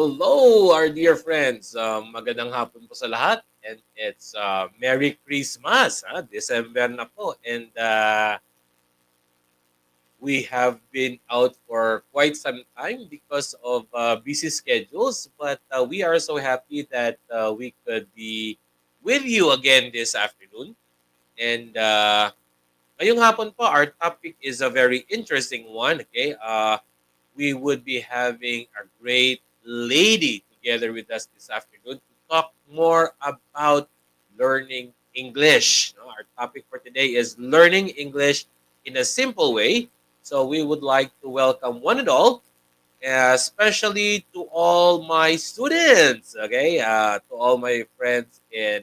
Hello, our dear friends. Magandang hapon po sa lahat. And it's Merry Christmas. December na po. And we have been out for quite some time because of busy schedules. But we are so happy that we could be with you again this afternoon. And ngayong hapon po, our topic is a very interesting one. Okay, we would be having a great lady together with us this afternoon to talk more about learning English. No, our topic for today is learning English in a simple way. So we would like to welcome one and all, especially to all my students, okay, to all my friends in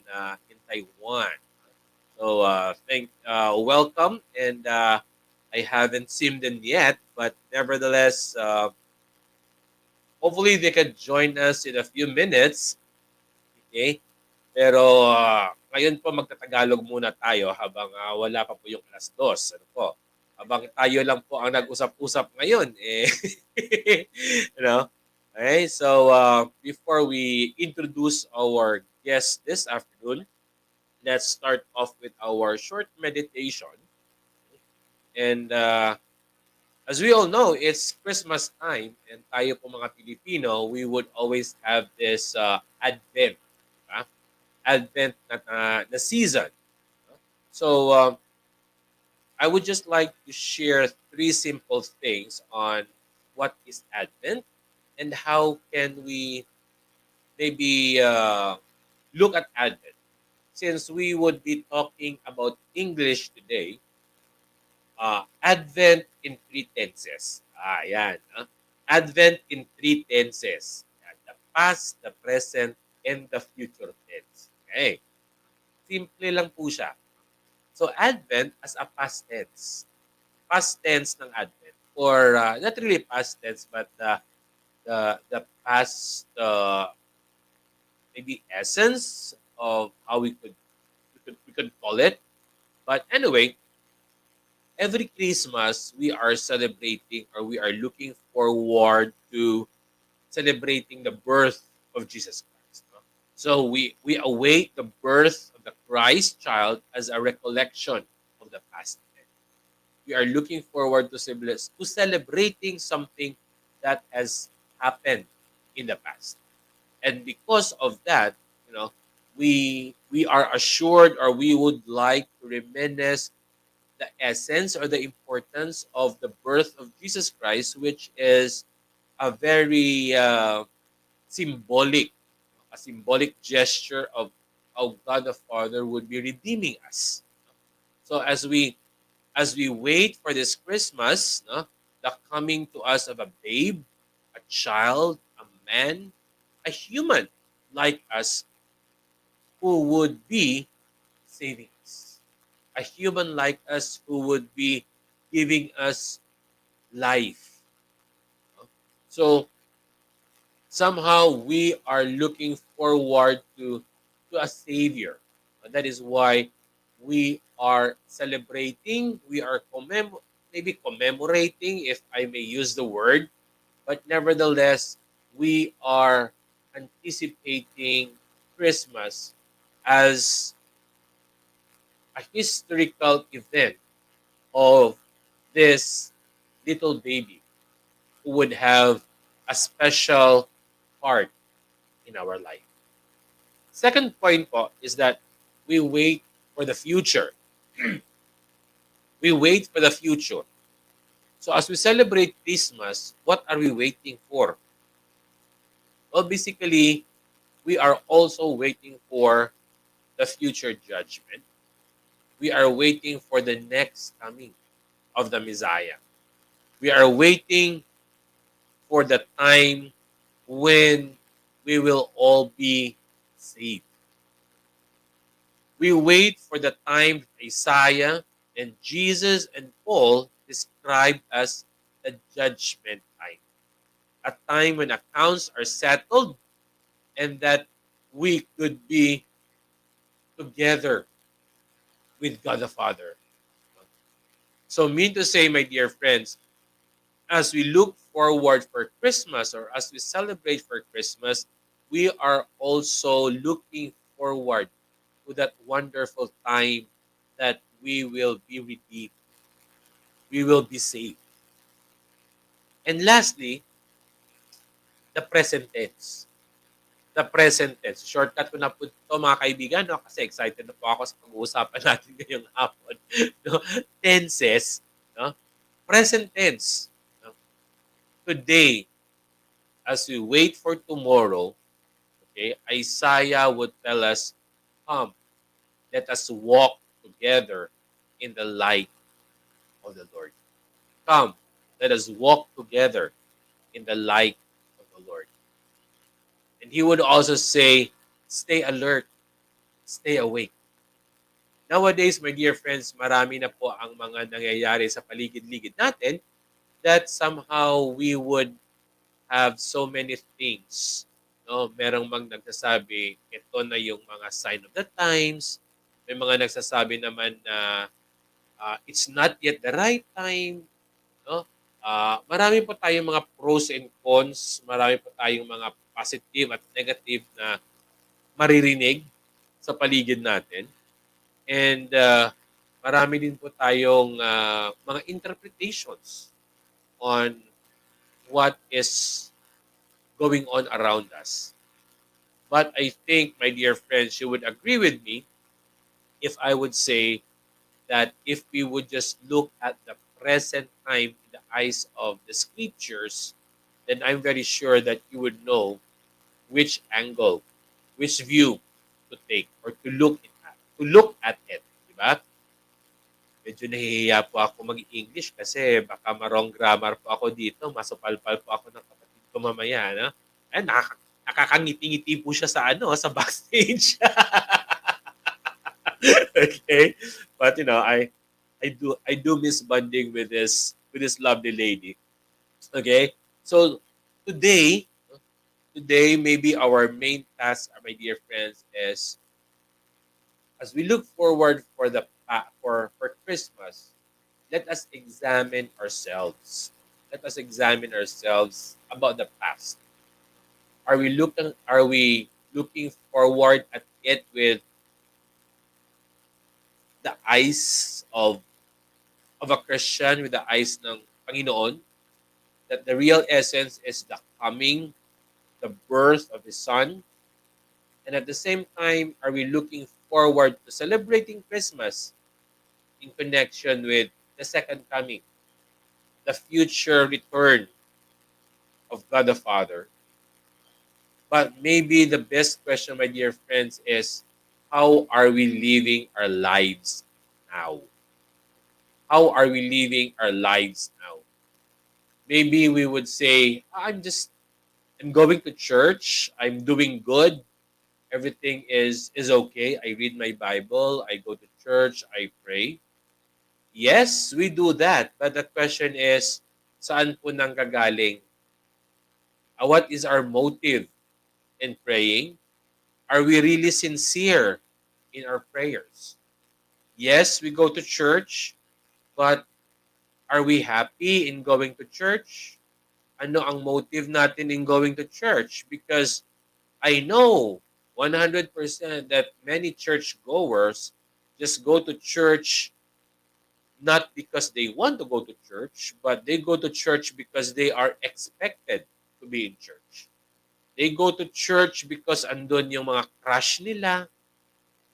Taiwan. So welcome, and I haven't seen them yet, but nevertheless, hopefully they can join us in a few minutes. Okay? Pero ngayon po magtatagalog muna tayo habang wala pa po yung alas 2. Ano po? Habang tayo lang po ang nag-usap-usap ngayon. You know? Okay, so before we introduce our guest this afternoon, let's start off with our short meditation. And as we all know, it's Christmas time, and tayo po mga Pilipino, we would always have this Advent, diba? Advent na season. So I would just like to share three simple things on what is Advent and how can we maybe look at Advent. Since we would be talking about English today, Advent in three tenses. Yan. Advent in three tenses. Yan. The past, the present, and the future tense. Okay. Simple lang po siya. So, Advent as a past tense. Past tense ng Advent. Or, not really past tense, but the past, maybe essence of how we could call it. But anyway, every Christmas, we are celebrating or we are looking forward to celebrating the birth of Jesus Christ. No? So we await the birth of the Christ child as a recollection of the past event. We are looking forward to celebrating something that has happened in the past. And because of that, we are assured or we would like to reminisce the essence or the importance of the birth of Jesus Christ, which is a very symbolic, a symbolic gesture of how God the Father would be redeeming us. So as we wait for this Christmas, no, the coming to us of a babe, a child, a man, a human like us who would be saving us. A human like us who would be giving us life. So somehow we are looking forward to a savior. That is why we are celebrating, we are maybe commemorating, if I may use the word, but nevertheless, we are anticipating Christmas as a historical event of this little baby who would have a special part in our life. Second point po is that we wait for the future. We wait for the future. So as we celebrate Christmas, what are we waiting for? Well, basically, we are also waiting for the future judgment. We are waiting for the next coming of the Messiah. We are waiting for the time when we will all be saved. We wait for the time that Isaiah and Jesus and Paul described as the judgment time. A time when accounts are settled and that we could be together with God the Father. So mean to say, my dear friends, as we look forward for Christmas or as we celebrate for Christmas, we are also looking forward to that wonderful time that we will be redeemed, we will be saved. And lastly, the present tense. The present tense. Shortcut ko na po ito mga kaibigan, no? Kasi excited na po ako sa pag-uusapan natin ngayong hapon. No? Tenses, no? Present tense. No? Today, as we wait for tomorrow, okay, Isaiah would tell us, come, let us walk together in the light of the Lord. Come, let us walk together in the light of the Lord. And he would also say, stay alert, stay awake. Nowadays, my dear friends, marami na po ang mga nangyayari sa paligid-ligid natin that somehow we would have so many things. No, merong nagsasabi, ito na yung mga sign of the times. May mga nagsasabi naman na it's not yet the right time. No? Marami po tayong mga pros and cons. Marami po tayong mga positive at negative na maririnig sa paligid natin. And marami din po tayong mga interpretations on what is going on around us. But I think, my dear friends, you would agree with me if I would say that if we would just look at the present time in the eyes of the scriptures, then I'm very sure that you would know which angle, which view to take or to look at it, di ba? Medyo nahihiya po ako mag-English kasi baka marong grammar po ako dito, masupalpal po ako ng kapatid ko mamaya, no? Eh, nakakangiti-ngiti po siya sa sa backstage. Okay? But I do miss bonding with this lovely lady. Okay? So today maybe our main task, my dear friends, is as we look forward for Christmas, let us examine ourselves. Let us examine ourselves about the past. Are we looking forward at it with the eyes of a Christian, with the eyes ng Panginoon, that the real essence is the coming, the birth of His Son, and at the same time, are we looking forward to celebrating Christmas in connection with the second coming, the future return of God the Father? But maybe the best question, my dear friends, is how are we living our lives now? How are we living our lives now? Maybe we would say, I'm going to church, I'm doing good, everything is okay. I read my Bible, I go to church, I pray. Yes, we do that. But the question is, saan po nanggagaling? What is our motive in praying? Are we really sincere in our prayers? Yes, we go to church, but are we happy in going to church? Ano ang motive natin in going to church? Because I know 100% that many churchgoers just go to church not because they want to go to church, but they go to church because they are expected to be in church. They go to church because andun yung mga crush nila.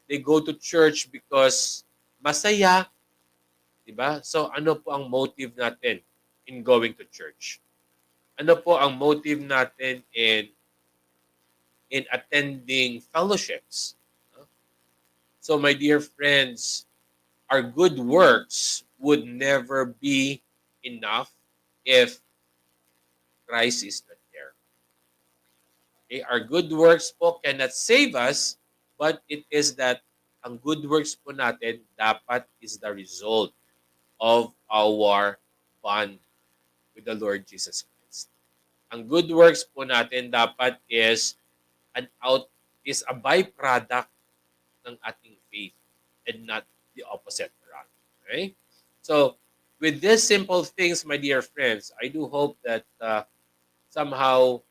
They go to church because masaya, 'di ba? So ano po ang motive natin in going to church? Ano po ang motive natin in attending fellowships? So my dear friends, our good works would never be enough if Christ is not there. Okay? Our good works po cannot save us, but it is that ang good works po natin dapat is the result of our bond with the Lord Jesus Christ. Ang good works po natin dapat is a byproduct ng ating faith and not the opposite around. Okay? So, with these simple things, my dear friends, I do hope that somehow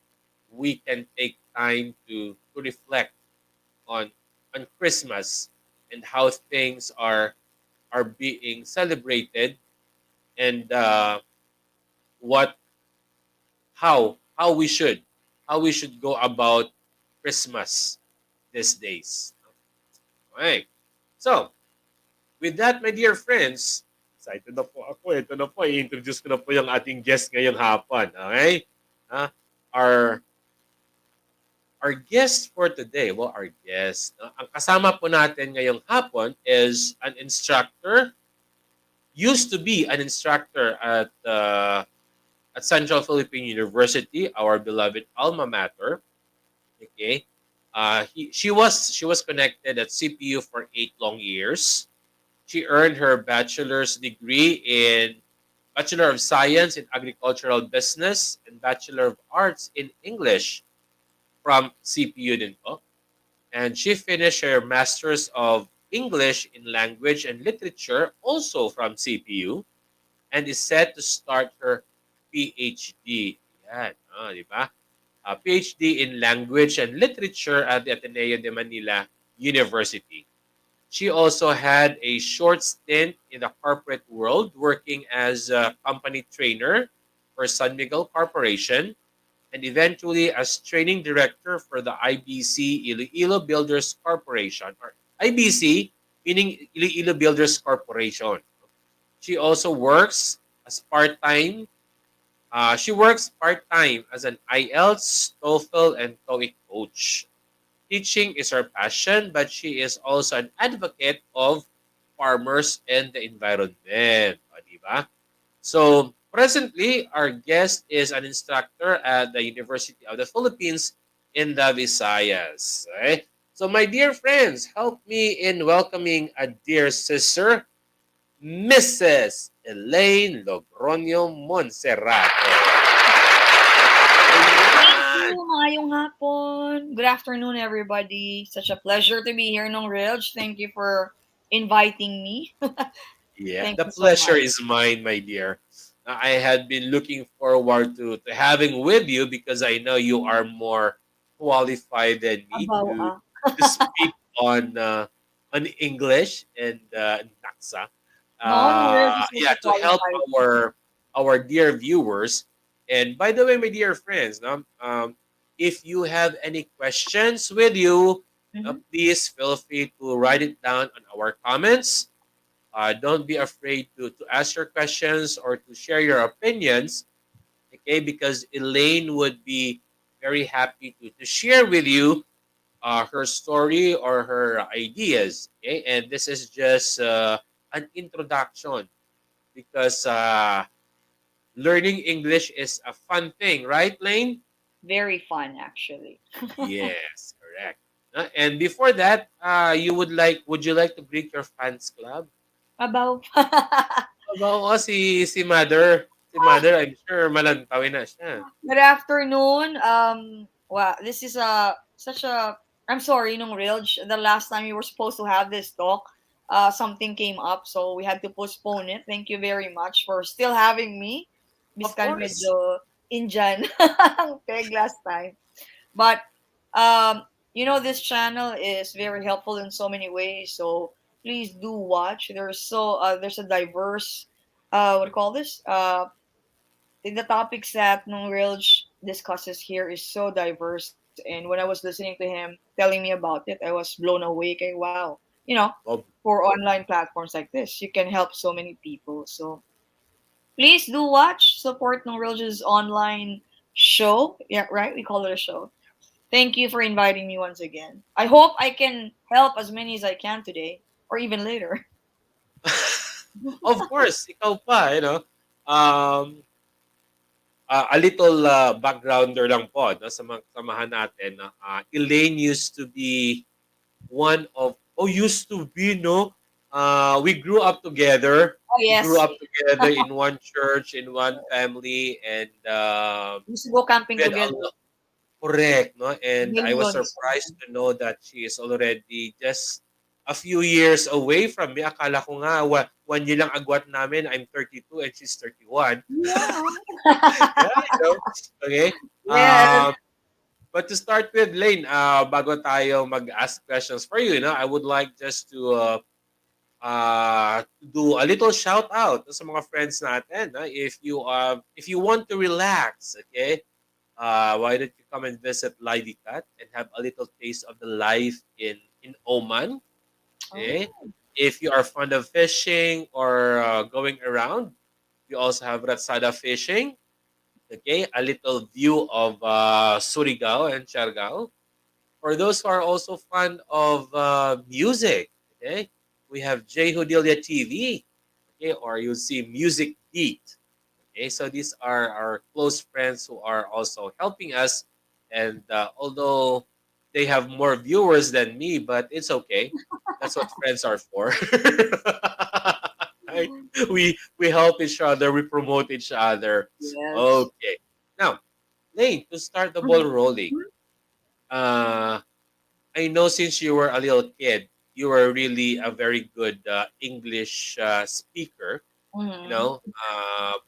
we can take time to reflect on Christmas and how things are being celebrated, and what how how we should go about Christmas these days. Okay. So, with that, my dear friends, excited na po ako. Ito na po, i-introduce ko na po yung ating guest ngayong hapon. Okay? Ah, our our guest for today, well, our guest, ang kasama po natin ngayong hapon is an instructor, used to be an instructor at Central Philippine University, our beloved alma mater. Okay, she was connected at CPU for 8 long years. She earned her bachelor's degree in Bachelor of Science in Agricultural Business and Bachelor of Arts in English from CPU din po. And she finished her Master's of English in Language and Literature also from CPU, and is set to start her PhD. Yan, di ba? PhD in Language and Literature at the Ateneo de Manila University. She also had a short stint in the corporate world, working as a company trainer for San Miguel Corporation, and eventually as training director for the IBC Iloilo Builders Corporation, or IBC meaning Iloilo Builders Corporation. She also works as part-time. She works part-time as an IELTS, TOEFL, and TOEIC coach. Teaching is her passion, but she is also an advocate of farmers and the environment. O, di ba? So, presently, our guest is an instructor at the University of the Philippines in the Visayas. Okay? So, my dear friends, help me in welcoming a dear sister, Mrs. Elaine Logronio-Monserate. Thank you. Ayan! Maayong hapon. Good afternoon, everybody. Such a pleasure to be here, nung Reelj. Thank you for inviting me. Yeah, Thank the you so pleasure much. is mine, my dear. I had been looking forward to having with you because I know you are more qualified than me Abaw to ah. speak on English and Naksa. No, no, Reelj is Yeah, also to help qualified. our dear viewers. And by the way, my dear friends, no, if you have any questions with you, Hmm. please feel free to write it down on our comments. Don't be afraid to ask your questions or to share your opinions, okay? Because Elaine would be very happy to share with you her story or her ideas, okay? And this is just an introduction because learning English is a fun thing, right, Lane? Very fun, actually. Yes, correct. And before that, would you like to greet your fans club? Abaw. Oo, si Mother. Si Mother, I'm sure malantawin na siya. Good afternoon. Wow, this is a such a. I'm sorry, nung Reelj. The last time you were supposed to have this talk, something came up, so we had to postpone it. Thank you very much for still having me. Of Biskan course. medyo Indian ang peg last time. But this channel is very helpful in so many ways. So please do watch. There's a diverse what do you call this? The topics that Nung Rilj discusses here is so diverse. And when I was listening to him telling me about it, I was blown away. Kay, wow. Of For online platforms like this, you can help so many people. So please do watch, support Nung Rilj's online show. Yeah, right? We call it a show. Thank you for inviting me once again. I hope I can help as many as I can today or even later. of course, ikaw pa, Um, a little backgrounder lang po no, sa mga kasamahan natin. No? Elaine used to be used to be, no? We grew up together. Oh, We grew yes. up together in one church, in one family, and We used to go camping we had together. correct, no? And I was Millions. surprised to know that she is already just a few years away from me. Akala ko nga, one year lang agwat namin. I'm 32 and she's 31. Yeah. Yeah, Okay. Yes. But to start with, Lane, bago tayo mag-ask questions for you, I would like just to do a little shout out sa mga friends natin. If you want to relax, okay, why don't you come and visit Lidicat and have a little taste of the life in Oman? Okay, Oh, if you are fond of fishing or going around, we also have Ratsada Fishing. Okay, a little view of Surigao and Siargao. For those who are also fond of music, okay, we have J Hudilia TV, okay, or you'll see Music Beat. Okay, so these are our close friends who are also helping us, and although they have more viewers than me, but it's okay. That's what friends are for. Right? We help each other, we promote each other. yes. Okay, now Lane, to start the ball Mhm. rolling, uh, I know since you were a little kid, you were really a very good English speaker. Mhm.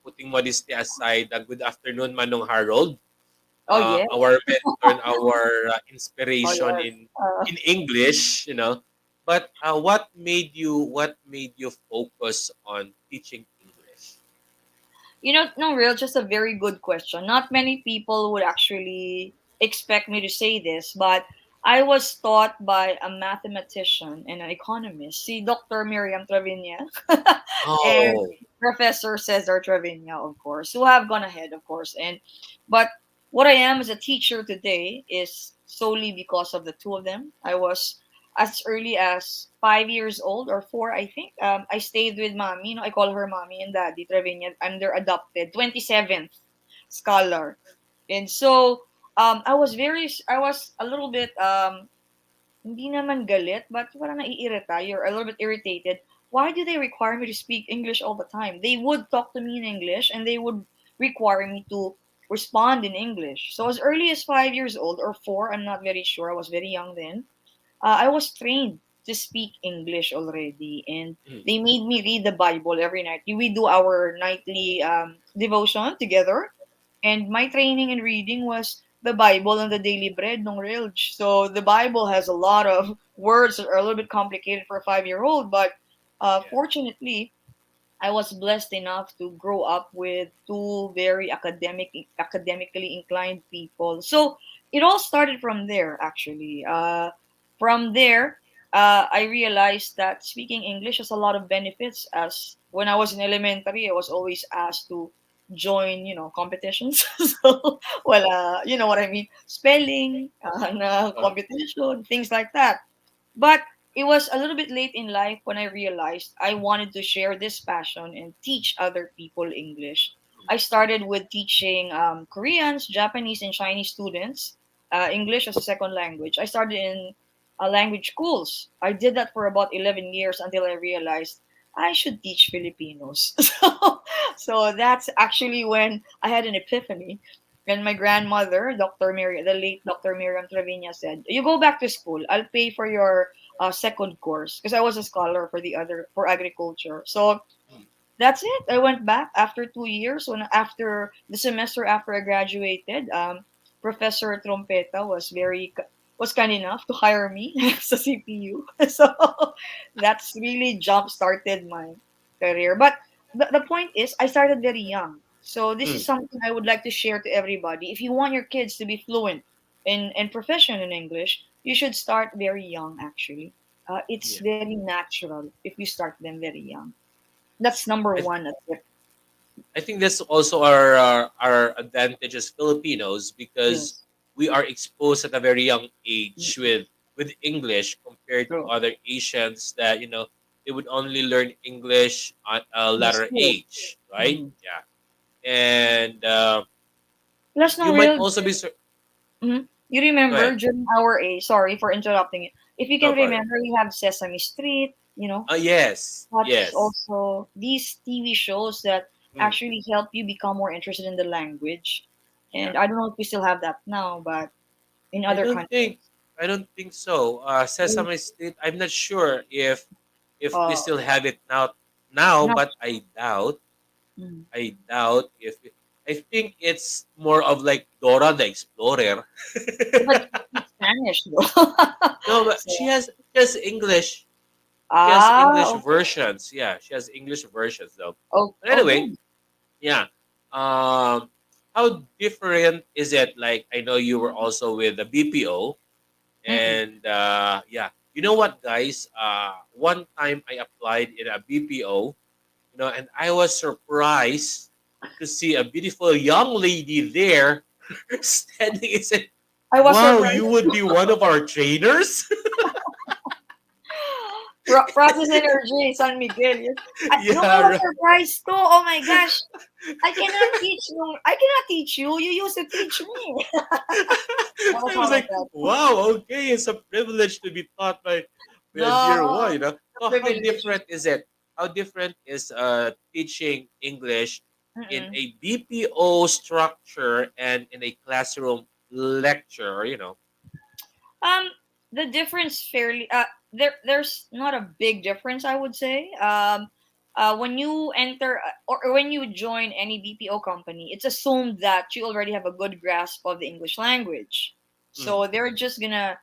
Putting modesty aside, good afternoon, Manong Harold, Oh, yes. our mentor and our Oh, inspiration yes. in English. But what made you focus on teaching English? No, real, just a very good question. Not many people would actually expect me to say this, but I was taught by a mathematician and an economist, see Dr. Miriam Trevina and Oh, Professor Cesar Trevina, of course, who have gone ahead, of course. But what I am as a teacher today is solely because of the two of them. I was as early as 5 years old or four, I think. I stayed with mommy. I call her mommy and daddy Trevina. I'm their adopted 27th scholar, and so I was a little bit hindi naman galit, but parang naiirita. You're a little bit irritated. Why do they require me to speak English all the time? They would talk to me in English and they would require me to respond in English. So as early as 5 years old or four, I'm not very sure. I was very young then. I was trained to speak English already, and mm, they made me read the Bible every night. We do our nightly devotion together, and my training in reading was the Bible and the Daily Bread, nung Reelj. So the Bible has a lot of words that are a little bit complicated for a 5 year old, but yeah. fortunately, I was blessed enough to grow up with two very academically inclined people. So it all started from there, actually. From there, I realized that speaking English has a lot of benefits. As when I was in elementary, I was always asked to join, competitions. So, well, you know what I mean, spelling, na Uh, competition, things like that. But it was a little bit late in life when I realized I wanted to share this passion and teach other people English. I started with teaching Koreans, Japanese, and Chinese students English as a second language. I started in language schools. I did that for about 11 years until I realized I should teach Filipinos. So that's actually when I had an epiphany. And my grandmother, the late Dr. Miriam Trevina, said, "You go back to school. I'll pay for your second course," because I was a scholar for agriculture. So mm, that's it. I went back after 2 years. When after the semester after I graduated, Professor Trompeta was kind enough to hire me as a CPU. So that's really jump started my career. But the point is, I started very young. So this is mm, something I would like to share to everybody. If you want your kids to be fluent in proficient in English, you should start very young. Actually, it's yeah. very natural if you start them very young. That's number I, one. That's it. I think that's also our advantage as Filipinos because Yes. we are exposed at a very young age Mm-mm. with English compared to True. other Asians that they would only learn English at a In the latter school. age, right? Mm-hmm. Yeah, and Plus, no you might real. also be. Mm-hmm. You Go remember ahead. during our age, sorry for interrupting you. If you can No problem. remember, we have Sesame Street, Yes, watch yes, also these TV shows that mm, actually help you become more interested in the language. yeah. And I don't know if we still have that now, but in I other don't think countries. I don't think so. Sesame Street. I'm not sure if we Uh, still have it now, no. but I doubt. Mm. I doubt if I think it's more of like Dora the Explorer. But she speaks Spanish though. No, but So, she has English. She has ah, English okay. versions. Yeah, she has English versions though. Oh, But oh, anyway, good. yeah. Um, how different is it? Like I know you were also with the BPO, Mm-mm. and yeah, you know what, guys? One time I applied in a BPO, and I was surprised to see a beautiful young lady there standing and said, I was "Wow, surprised. you would be one of our trainers." Process Energy, San Miguel. Yes. No, I Yeah, was right. surprised too. Oh my gosh. I cannot teach you. I cannot teach you. You used to teach me. That was I one was of like, that. wow, okay, it's a privilege to be taught by a dear one, No, So how privilege is. different is it? How different is teaching English in Mm-mm. a BPO structure and in a classroom lecture, Um, the difference fairly there's not a big difference I would say. When you enter or when you join any BPO company, it's assumed that you already have a good grasp of the English language. Mm, So they're just gonna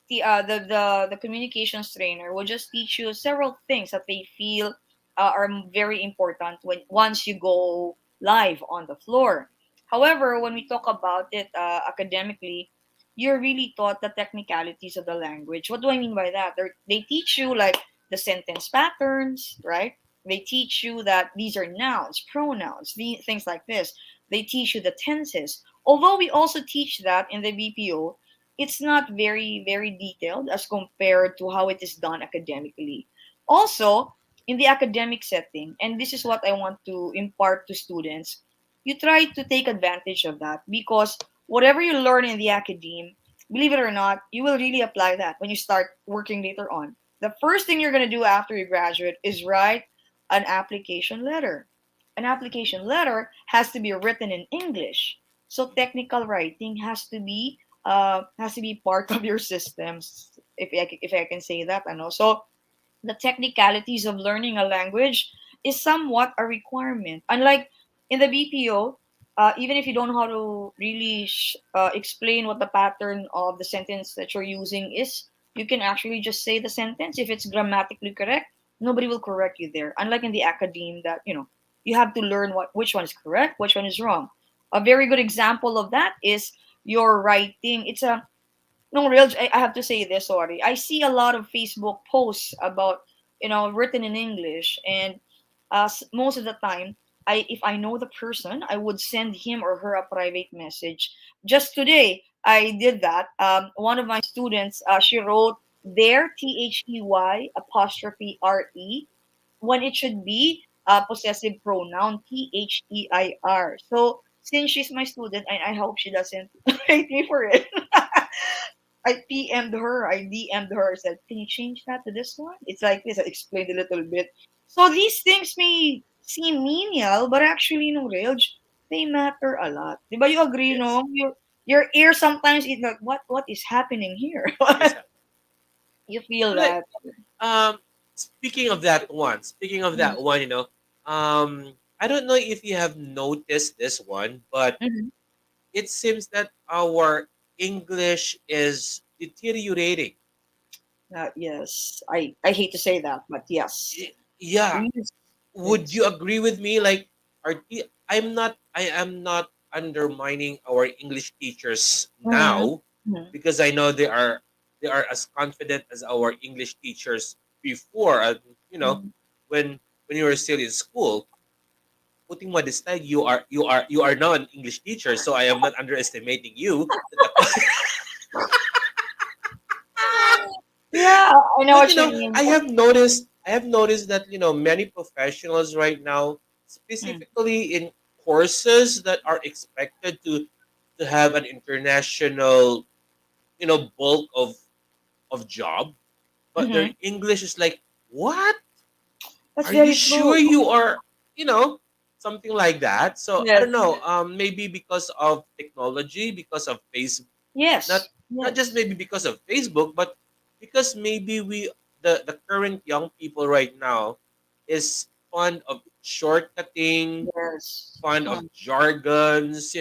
the communications trainer will just teach you several things that they feel are very important when once you go live on the floor. However, when we talk about it academically, you're really taught the technicalities of the language. What do I mean by that? They teach you like the sentence patterns, right? They teach you that these are nouns, pronouns, things like this. They teach you the tenses. Although we also teach that in the BPO, it's not very, very detailed as compared to how it is done academically. Also, in the academic setting, and this is what I want to impart to students, you try to take advantage of that because whatever you learn in the academe, believe it or not, you will really apply that when you start working later on. The first thing you're going to do after you graduate is write an application letter. An application letter has to be written in English. So technical writing has to be part of your systems, if I can say that. Ano. So the technicalities of learning a language is somewhat a requirement. Unlike in the BPO, even if you don't know how to really explain what the pattern of the sentence that you're using is, you can actually just say the sentence. If it's grammatically correct, nobody will correct you there. Unlike in the academe, that you have to learn which one is correct, which one is wrong. A very good example of that is your writing. It's a no, real. I have to say this. Sorry, I see a lot of Facebook posts about written in English, and most of the time, if I know the person, I would send him or her a private message. Just today, I did that. One of my students, she wrote there THEY'' when it should be possessive pronoun THEIR. So since she's my student, I hope she doesn't hate me for it. I PM'd her, I DM'd her, said, "Can you change that to this one? It's like this." I explained a little bit. So these things may seem menial, but actually, Reelj, they matter a lot. Diba you agree, yes. no? Your ear sometimes is like, what is happening here? What is that? You feel Well, like, that. um, speaking of Mm-hmm. that one, I don't know if you have noticed this one, but Mm-hmm. it seems that our English is deteriorating. Yes, I hate to say that, but yes, Yeah, it's, would it's you agree with me? Like, I am not undermining our English teachers mm-hmm. now because I know they are as confident as our English teachers before. Mm-hmm. When you were still in school. Putting my aside, you are now an English teacher, so I am not underestimating you. Yeah, I know But what you mean. I have noticed that many professionals right now, Mm. specifically in courses that are expected to have an international bulk of job, but their Mm-hmm. English is like, what? That's Are you very sure true. you are something like that? So I Yes, don't know. Maybe because of technology, because of Facebook, not yes. not just Yes. maybe because of Facebook, but because maybe the current young people right now is fond of shortcutting, Yes. fond of jargons,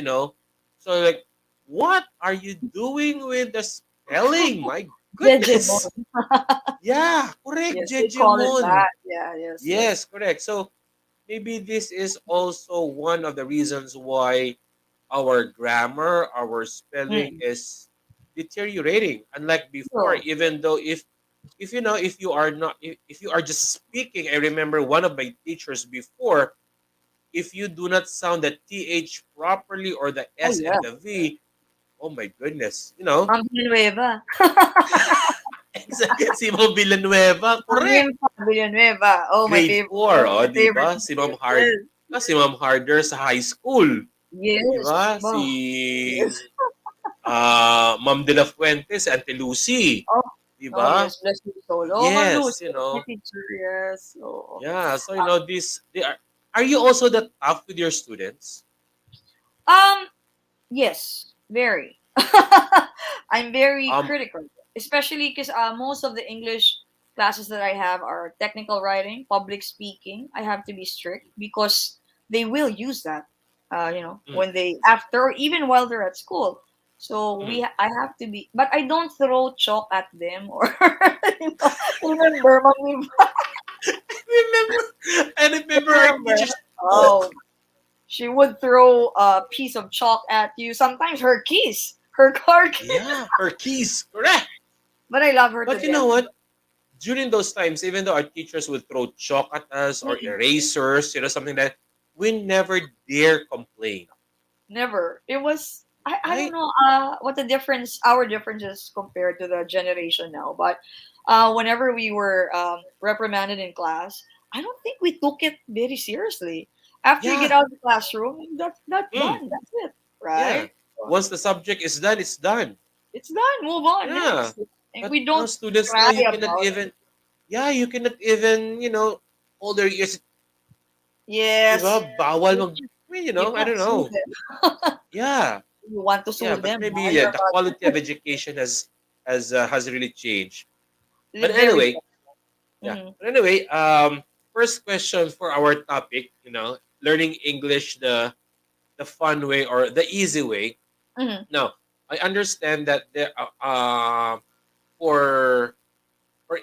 So like, what are you doing with the spelling? My Jejemon. goodness. Yeah, correct, Yes, they call it Jejemon. that. Yeah, yes, yes. Yes, correct. So maybe this is also one of the reasons why our grammar, our spelling Mm. is deteriorating. Unlike before, True. even though if you know if you are not if you are just speaking, I remember one of my teachers before, if you do not sound the th properly or the Oh, s yeah. and the v, oh my goodness, Ma'am Villanueva. si Mo Villanueva, correct. Ma'am Villanueva. Oh, my Grade favorite. 4, One of oh, my di favorite ba? teachers. Yes. Si Ma'am Harder sa high school, di Yes. ba? Si Oh, yes. Ma'am De La Fuente, si Auntie Lucy, Oh, di oh, ba? yes. Bless your soul. Oh, Ma'am Yes, Lucy. My teacher. Yes. Oh. yeah. So this they are you also that tough with your students? Um, Yes, very. I'm very Um, critical, especially because most of the English classes that I have are technical writing, public speaking. I have to be strict because they will use that, mm, when they after or even while they're at school. So mm. I have to be, but I don't throw chalk at them or remember, mommy, I remember our remember. teacher's Oh, book. she would throw a piece of chalk at you. Sometimes her keys, her car keys. Yeah, her keys, correct. But I love her to But you know death. what? During those times, even though our teachers would throw chalk at us or Mm-mm. erasers, something like that, we never dare complain, Never. It was I don't right? know what the difference our difference is compared to the generation now, but whenever we were reprimanded in class, I don't think we took it very seriously. After you get Yeah, out of the classroom, that's mm, done. That's it, yeah. right? So Once the subject is done, it's done. it's done. Move on Yeah. next. And But we now don't students now cry you cannot about it. even, yeah, you cannot even, hold their ears, di ba? Yes. Bawal You mag, can't, I you can't don't sue know. them. Yeah. You want to Yeah, sue but them, maybe now yeah, you're the quality of education has really changed. But very anyway, yeah. mm-hmm. But anyway, first question for our topic, learning English the fun way or the easy way. Mm-hmm. Now, I understand that there for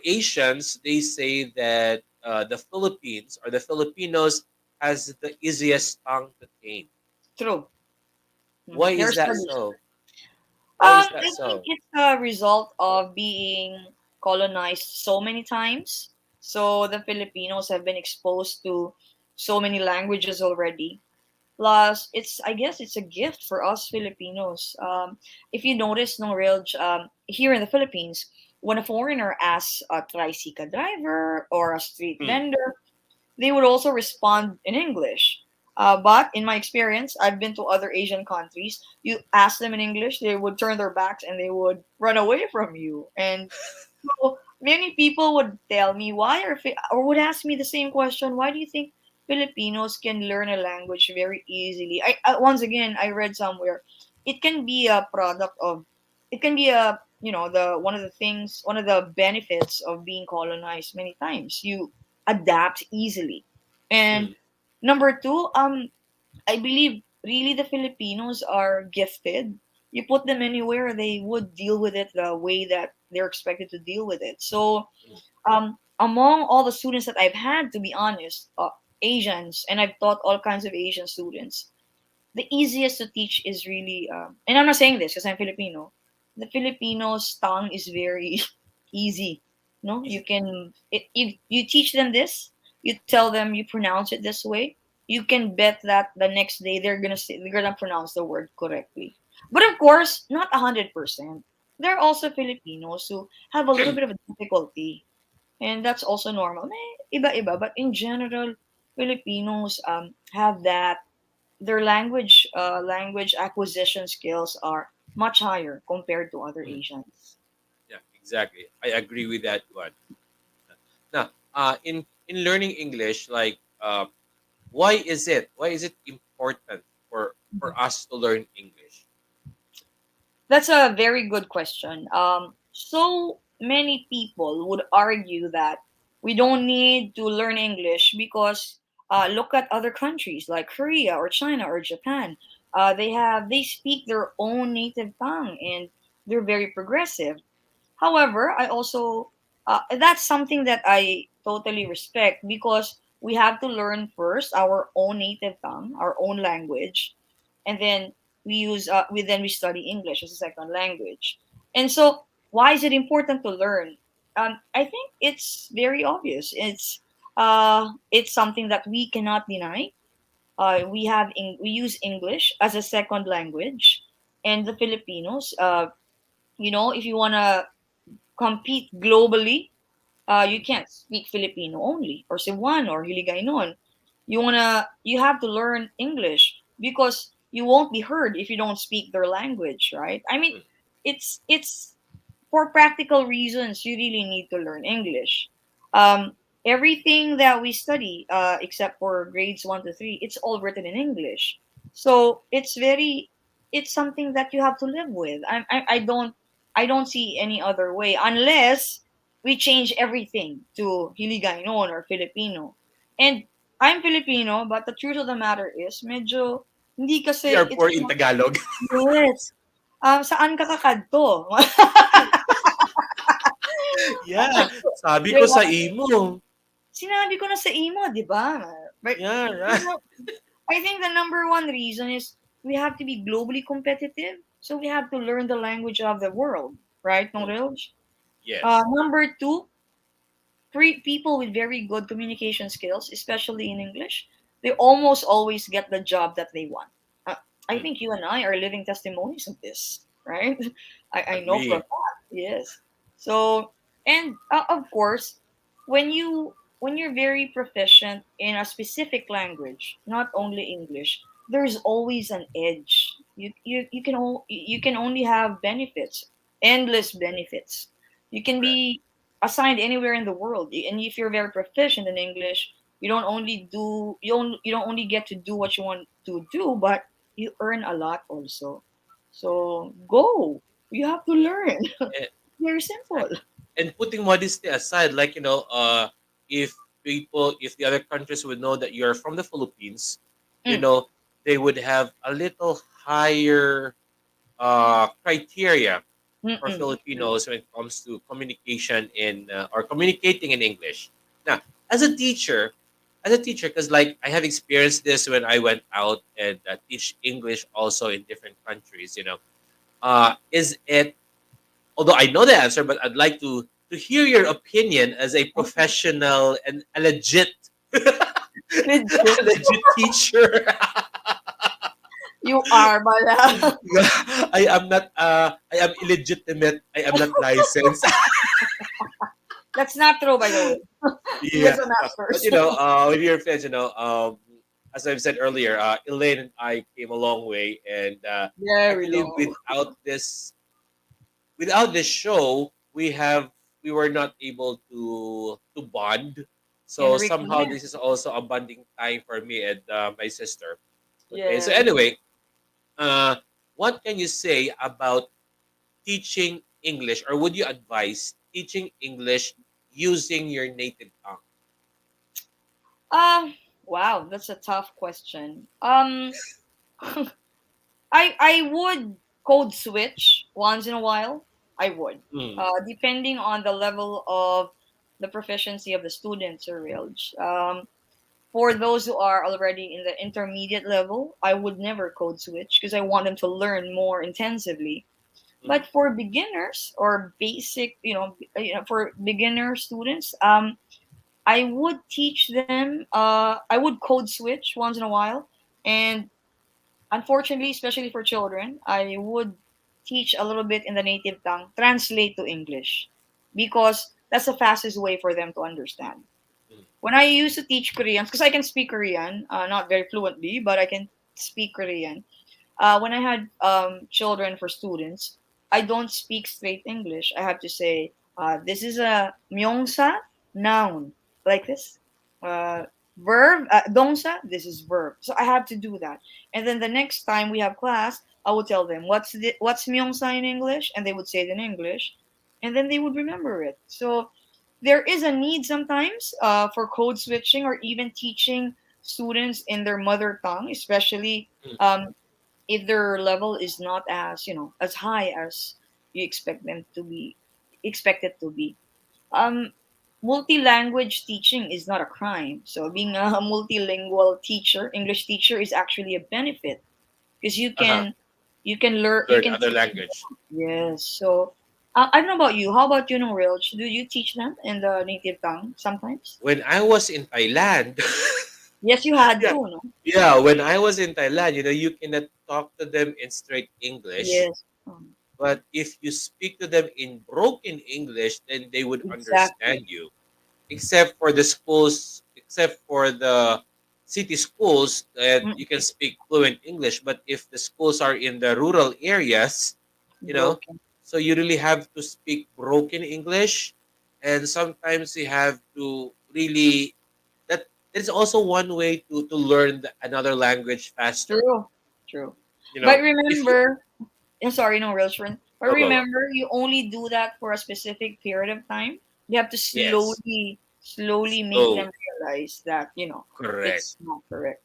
Asians, they say that the Philippines or the Filipinos has the easiest tongue to tame. True. Why is There's that tradition. so? Why is that I think so? it's a result of being colonized so many times. So the Filipinos have been exposed to so many languages already. Plus, I guess it's a gift for us Filipinos. If you notice, no real, here in the Philippines, when a foreigner asks a tricycle driver or a street Hmm. vendor, they would also respond in English. But in my experience, I've been to other Asian countries. You ask them in English, they would turn their backs and they would run away from you. And so many people would tell me or would ask me the same question. Why do you think Filipinos can learn a language very easily? Once again, I read somewhere it can be a product of, it can be a the one of the benefits of being colonized many times. You adapt easily, and Hmm. number two, I believe really the Filipinos are gifted. You put them anywhere, they would deal with it the way that they're expected to deal with it. So, Hmm. among all the students that I've had, to be honest, Asians, and I've taught all kinds of Asian students, the easiest to teach is really, and I'm not saying this because I'm Filipino. The Filipino's tongue is very easy. No, you Easy. can you teach them this, you tell them you pronounce it this way. You can bet that the next day they're gonna pronounce the word correctly. But of course, not 100%. There are also Filipinos who have a little bit of a difficulty, and that's also normal. Iba-iba, but in general, Filipinos have that their language acquisition skills are much higher compared to other Hmm. Asians. Yeah, exactly. I agree with that one. Now, in learning English, like, why is it important for us to learn English? That's a very good question. So many people would argue that we don't need to learn English because look at other countries like Korea or China or Japan. They speak their own native tongue and they're very progressive. However, I also that's something that I totally respect because we have to learn first our own native tongue, our own language, and then we study English as a second language. And so, why is it important to learn? I think it's very obvious. It's something that we cannot deny. We use English as a second language, and the Filipinos. If you wanna compete globally, you Mm, can't speak Filipino only or Cebuano or Hiligaynon. You have to learn English because you won't be heard if you don't speak their language, right? I mean, mm, it's for practical reasons you really need to learn English. Um, Everything that we study, except for grades 1 to 3, it's all written in English. So it's something that you have to live with. I don't see any other way unless we change everything to Hiligaynon or Filipino. And I'm Filipino, but the truth of the matter is, medyo, hindi we kasi, are it's poor in not, Tagalog. yes. Saan ka kakadto? Yeah, sabi Di ko ba? sa imo. Sinabi ko na sa imo, di ba? But, Yeah, you right. know, I think the number one reason is we have to be globally competitive. So we have to learn the language of the world, right, no Mm, Reelj? yes. Number two, people with very good communication skills, especially in English, they almost always get the job that they want. Uh, I Mm, think you and I are living testimonies of this, right? I know for a agree. fact, yes. So, and of course, when you're very proficient in a specific language, not only English, there's always an edge. You can only have benefits, endless benefits. You can Correct. be assigned anywhere in the world. And if you're very proficient in English, you don't only get to do what you want to do, but you earn a lot also. So go. You have to learn. Eh, Very simple. exactly. And putting modesty aside, like, if if the other countries would know that you're from the Philippines, you Mm, know, they would have a little higher criteria for mm-mm. Filipinos when it comes to communication in or communicating in English. Now, as a teacher, because like I have experienced this when I went out and teach English also in different countries. Is it? Although I know the answer, but I'd like to hear your opinion as a Okay. professional and a legit Legit. a legit teacher. You are, but I am not. I am illegitimate. I am not licensed. that's not true, by the way. He has Yeah, a no, but master's. with your friends, as I've said earlier, Elaine and I came a long way, and Very actually, long. without this show, we were not able to bond. And So somehow, reconnect. this is also a bonding time for me and my sister. Okay, so Yes. anyway, uh, what can you say about teaching English, or would you advise teaching English using your native tongue? Um. Wow, that's a tough question. I would code switch once in a while. I would, Mm, depending on the level of the proficiency of the students or Reelj. For those who are already in the intermediate level, I would never code switch because I want them to learn more intensively. mm, But for beginners or basic, for beginner students, I would teach them. I would code switch once in a while, and unfortunately, especially for children, I would teach a little bit in the native tongue, translate to English, because that's the fastest way for them to understand. mm, When I used to teach Korean, because I can speak Korean, not very fluently, but I can speak Korean. When I had children for students, I don't speak straight English. I have to say, this is a myongsa noun, like this. Verb, dongsa, this is verb. So I have to do that. And then the next time we have class, I would tell them, what's myongsa in English? And they would say it in English. And then they would remember it. So there is a need sometimes for code switching or even teaching students in their mother tongue, especially Mm. if their level is not as, as high as you expect it to be. um Multi-language teaching is not a crime, so being a multilingual teacher, English teacher, is actually a benefit because Uh-huh. you Learn can other teach. language. Yes. So I don't know about you, how about you, know, Reelj, do you teach them in the native tongue sometimes? When I was in Thailand, Yes, you had yeah, to, no? yeah, when I was in Thailand, you cannot talk to them in straight English. Yes. But if you speak to them in broken English, then they would Exactly. understand you. Except for the schools, except for the city schools that Mm, you can speak fluent English. But if the schools are in the rural areas, you know, broken. so you really have to speak broken English, and sometimes you have to really that is also one way to learn another language faster. True. True. You But know, if you remember, yeah, sorry, no, real friend. But go go go, remember, you only do that for a specific period of time. You have to yes, slowly make them slow, realize that, correct. it's not correct.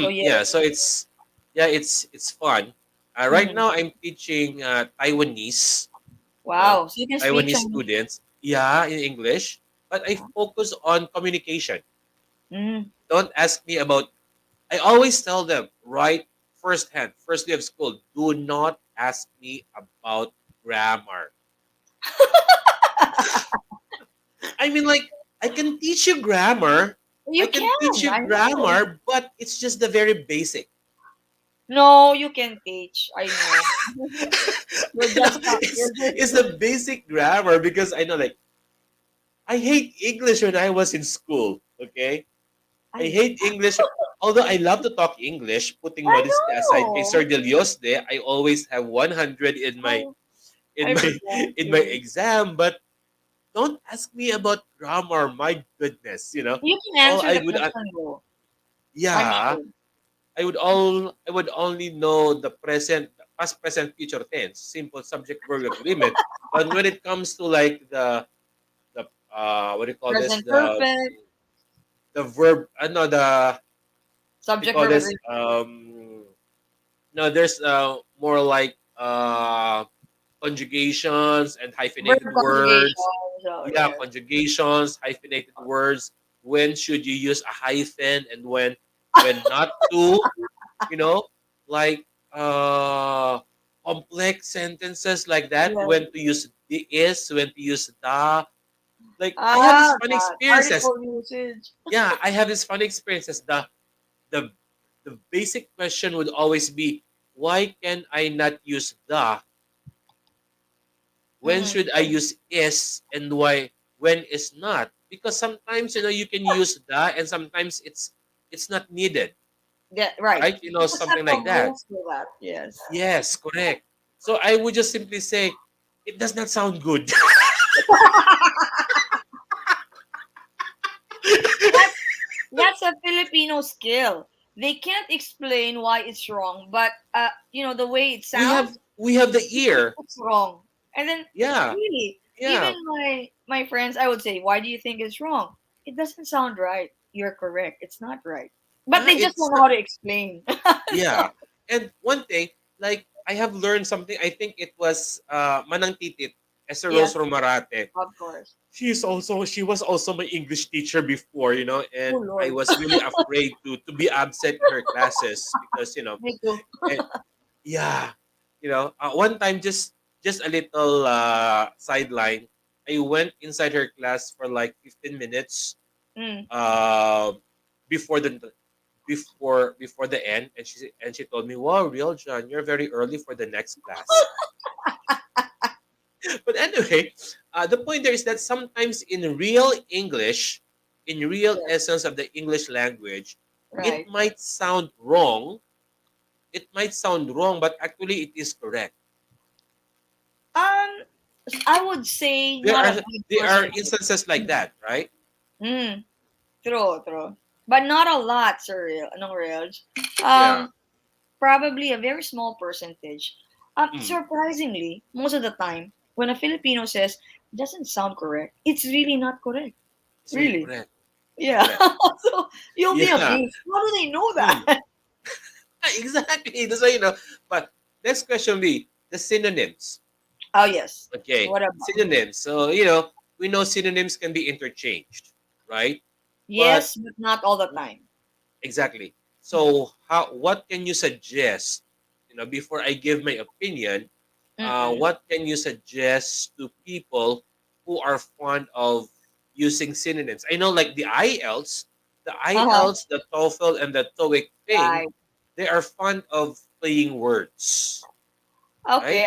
So Mm, yes. yeah, so it's fun. Right Mhm. now, I'm teaching Taiwanese, you know, Wow. So you can speak Taiwanese Chinese. students. Yeah, in English, but I Wow. focus on communication. Mm. Don't ask me about. I always tell them right firsthand, first day of school. Do not ask me about grammar. I mean, like, I can teach you grammar. I You can teach can. you I know. grammar, but it's just the very basic. No, you can teach. I know. You're You know, just not. You're just. it's the basic grammar because I know, like, I hate English when I was in school. Okay, I I. hate English. Although I love to talk English, putting I modesty aside, kay know. Sir Del Diosde, I always have 100 in my I. in I my bless in my you. exam. But don't ask me about grammar. My goodness, You can all answer I the would question though. I'm yeah, sure. I would only know the present, past, present, future tense, simple subject verb agreement. But when it comes to like the what do you call this, Present perfect. the verb, no, the what do you Subject call verb this, agreement. no, there's more like conjugations and Verb hyphenated words. conjugation. So Yeah, yes. conjugations, hyphenated words. When should you use a hyphen and when not to? you know, like complex sentences like that. Yes. When to use the is, when to use the. Like I have Ah, this funny that experiences. article usage. Yeah, I have this funny experiences. The the basic question would always be, why can I not use the? When Mm-hmm. should I use is, and why when is not? Because sometimes you can use the, and sometimes it's not needed, Yeah, right. right? There's a set Something of like that. rules for that. Yes. Yes, correct. So I would just simply say, it does not sound good. That's that's a Filipino skill. They can't explain why it's wrong, but the way it we have sounds, we have the you think ear. it's wrong. And then Yeah, really, even yeah. my friends, I would say, why do you think it's wrong? It doesn't sound right. You're correct. It's not right. But Yeah, they just it's don't know not. how to explain. Yeah. And one thing, like I have learned something. I think it was Manang Titit, Esther Yes, Rose Romarate. of course. She was also my English teacher before, Oh and I Lord. was really afraid to be absent in her classes because Me too. and yeah, one time, just a little sideline. I went inside her class for like 15 minutes Mm. uh, before the before the end, and she told me, "Wow, real John, you're very early for the next class." But anyway, the point there is that sometimes in real English, in real Yes. essence of the English language, it Right. might sound wrong. It might sound wrong, but actually it is correct. Um, I would say There not a are big there are percentage. instances like Mm. that, right? Mm. True, true. but not a lot, sir. No, Reelj. Yeah. Um, Probably a very small percentage. Mm. Surprisingly, most of the time, when a Filipino says doesn't sound correct, it's really not correct. It's really Really. correct. Yeah. Correct. So you'll be Yeah. amazed. How do they know Mm. that? Exactly. That's why, But next question be the synonyms. Oh yes. Okay. What about? Synonyms. So, we know synonyms can be interchanged, right? But Yes, but not all the time. exactly. So, what can you suggest? Before I give my opinion, Mm-mm. what can you suggest to people who are fond of using synonyms? I know, like the Uh-huh. IELTS, the TOEFL, and the TOEIC thing, Right. they are fond of playing words, right? Okay.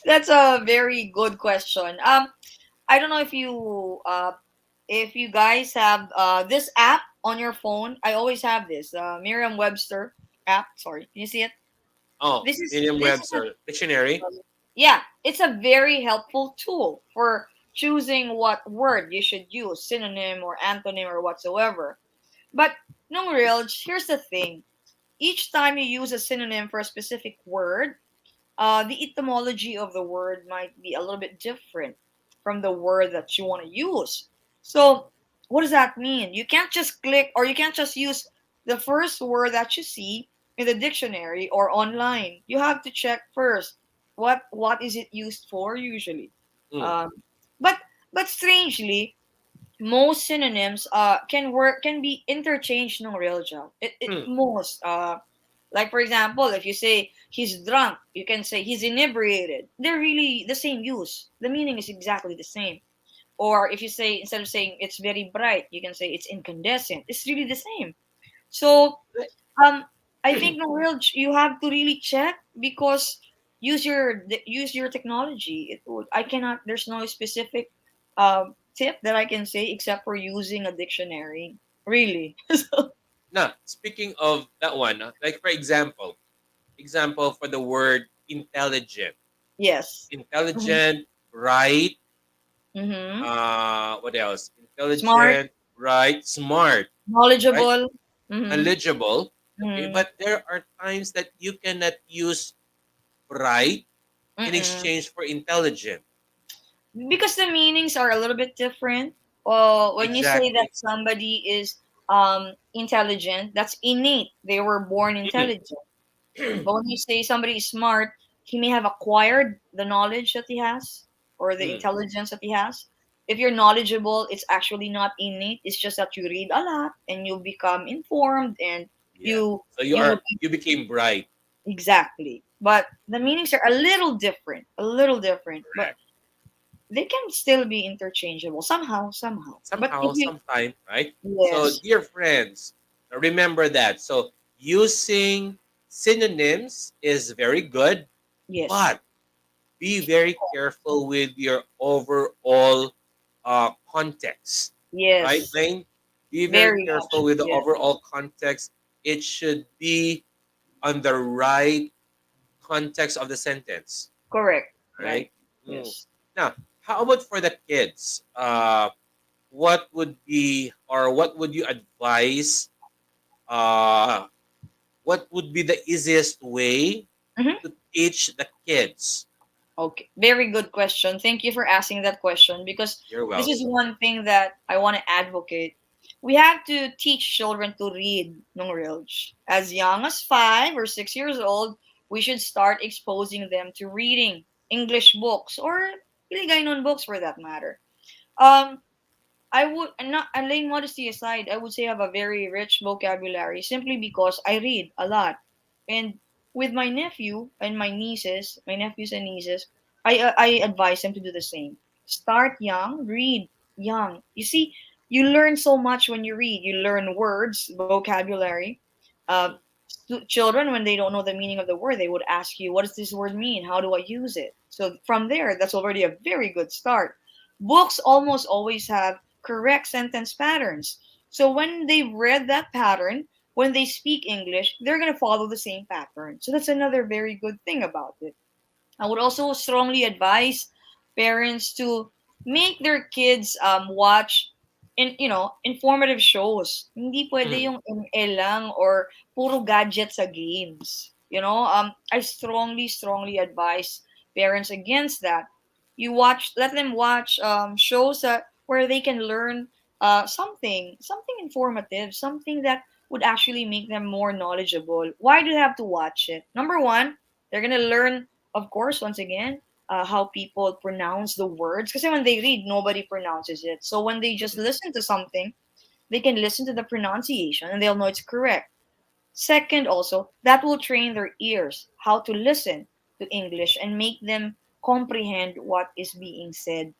That's a very good question. I don't know if you guys have this app on your phone. I always have this Merriam-Webster app. Sorry, can you see it? Oh, This is a, Merriam-Webster dictionary. yeah, it's a very helpful tool for choosing what word you should use, synonym or antonym or whatsoever. But no, real. Here's the thing: each time you use a synonym for a specific word, the etymology of the word might be a little bit different from the word that you want to use. So, what does that mean? You can't just click or you can't just use the first word that you see in the dictionary or online. You have to check first what is it used for usually. Mm, Um, but but strangely, most synonyms can be interchanged no real job. It mm, most like for example, if you say he's drunk, you can say he's inebriated. They're really the same use. The meaning is exactly the same. Or if you say instead of saying it's very bright, you can say it's incandescent. It's really the same. So um, I think no real you have to really check because use your technology. It would I cannot. There's no specific tip that I can say except for using a dictionary. Really. So, Now, speaking of that one, like for example for the word intelligent, yes. Mm-hmm. intelligent, right? Mm-hmm. What else? Smart, Intelligent, right? Smart, right? knowledgeable. Mm-hmm. Knowledgeable. Okay, Mm-hmm. but there are times that you cannot use bright in Mm-mm. exchange for intelligent. Because the meanings are a little bit different. When you say that Exactly. somebody is intelligent, that's innate. They were born Mm, intelligent. But when you say somebody is smart, he may have acquired the knowledge that he has or the mm, intelligence that he has. If you're knowledgeable, it's actually not innate. It's just that you read a lot and you become informed and yeah. you So you would you became bright. exactly. But the meanings are a little different, a little different. But Correct. they can still be interchangeable somehow, somehow. But if Somehow, you sometime, right? So, yes, dear friends, remember that. So, using synonyms is very good, yes, but be very careful with your overall context, right, yes, Lane? Be very very careful much, with the yes, overall context. It should be on the right context of the sentence, correct, right? right, Mm. yes. Now, how about for the kids? What would be or what would you advise? Uh, what would be the easiest way Mhm. to teach the kids? Okay, very good question. Thank you for asking that question because You're this is welcome. one thing that I want to advocate. We have to teach children to read ng Reelj. As young as 5 or 6 years old, we should start exposing them to reading English books or Filipino books for that matter. Um, I would and not and laying modesty aside, I would say I have a very rich vocabulary simply because I read a lot. And with my nephew and my nephews and nieces, I advise them to do the same. Start young, read young. You see, you learn so much when you read. You learn words, vocabulary. Uh, Mm, children, when they don't know the meaning of the word, they would ask you, "What does this word mean? How do I use it?" So from there, that's already a very good start. Books almost always have correct sentence patterns. So when they've read that pattern, when they speak English, they're going to follow the same pattern. So that's another very good thing about it. I would also strongly advise parents to make their kids watch. informative shows. Hindi pwede Mm. yung ML lang or puro gadget sa games. I strongly advise parents against that. Let them watch shows where they can learn something informative, something that would actually make them more knowledgeable. Why do they have to watch it? Number one, they're gonna learn, of course, once again, how people pronounce the words. Because when they read, nobody pronounces it. So when they just listen to something, they can listen to the pronunciation and they'll know it's correct. Second, also, that will train their ears how to listen to English and make them comprehend what is being said.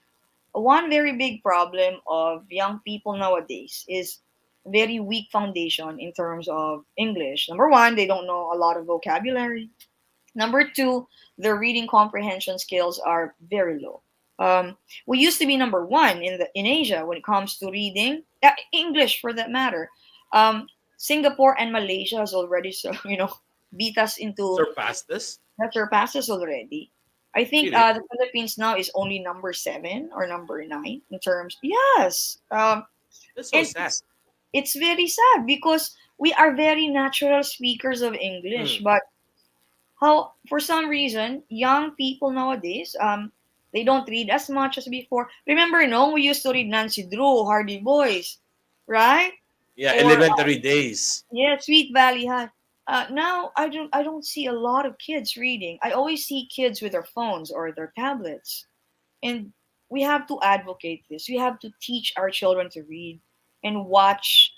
One very big problem of young people nowadays is very weak foundation in terms of English. Number one, they don't know a lot of vocabulary. Number two, their reading comprehension skills are very low. We used to be number one in Asia when it comes to reading, English for that matter. Singapore and Malaysia has already beat us into Surpassed this? that surpasses already. I think Really? the Philippines now is only number seven or number nine in terms. Yes, That's so and sad. it's very sad because we are very natural speakers of English, Mm. but how for some reason young people nowadays they don't read as much as before. Remember, no, we used to read Nancy Drew, Hardy Boys, right? Yeah, Or elementary days. yeah, Sweet Valley High. Now I don't see a lot of kids reading. I always see kids with their phones or their tablets, and we have to advocate this. We have to teach our children to read and watch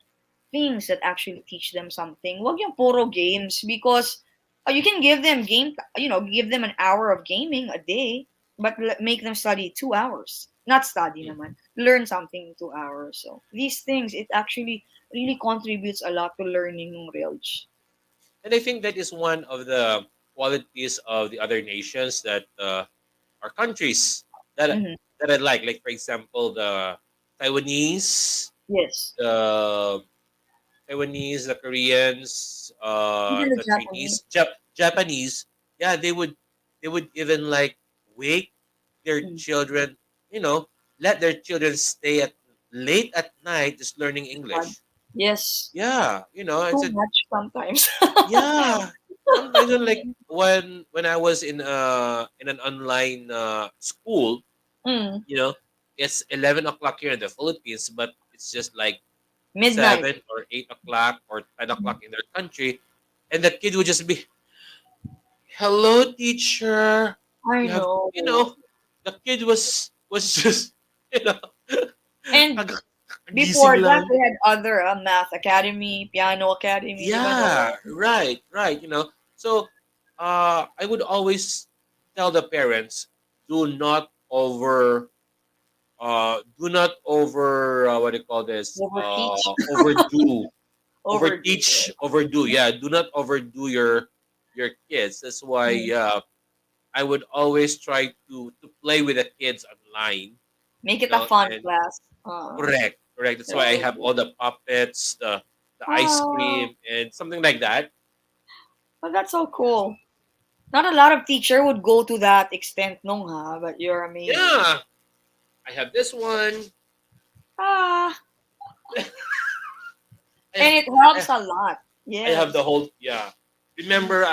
things that actually teach them something. Wag yung puro games because you can give them give them an hour of gaming a day, but make them study 2 hours. Not study Mm. naman. Learn something in 2 hours. So these things, it actually really contributes a lot to learning ng Reelj. And I think that is one of the qualities of the other nations that are countries that Mm-hmm. that I like. Like for example, the Taiwanese, Yes. the the Koreans, Even the the Japanese. Chinese, Japanese. Yeah, they would even like wake their Mm. children. You know, let their children stay at late at night just learning God. English. Yes. Yeah, it's Too a much sometimes. yeah. Sometimes when I was in an online school, Mm. you know, it's 11 o'clock here in the Philippines, but it's just like Midnight. 7 or 8 o'clock or 10 o'clock in their country, and the kid would just be, "Hello, teacher. I You have know. the kid was just you know And gising before that, lang. we had other math academy, piano academy, di ba no? Yeah, right. So, I would always tell the parents, do not over, what do you call this? Overteach. Overdo. Overdo. Yeah, do not overdo your kids. That's why, Mm. I would always try to play with the kids online. Make it a fun And class. correct. That's why I Very have good. all the puppets, the ice Oh, cream, and something like that. but that's so cool. Not a lot of teacher would go to that extent, no, ha? But you're amazing. Yeah, I have this one. Ah, I and have, it I, helps a lot. I have Yes. the whole, yeah. Remember,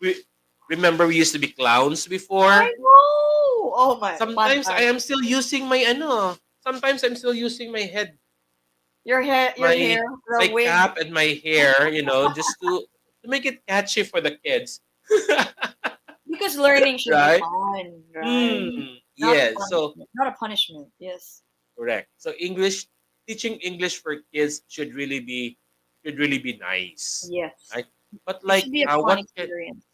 we remember we used to be clowns I before. know. Oh my, fun Sometimes I time. am still using my ano. Sometimes I'm still using my head, Your hair, my the my wig. cap and my hair. Just to make it catchy for the kids. Because learning should be Right? fun, right? Mm, Not yes. So punishment. Not a punishment. Yes. correct. So teaching English for kids should really be nice, Yes. right? But It should like, be a fun what can experience.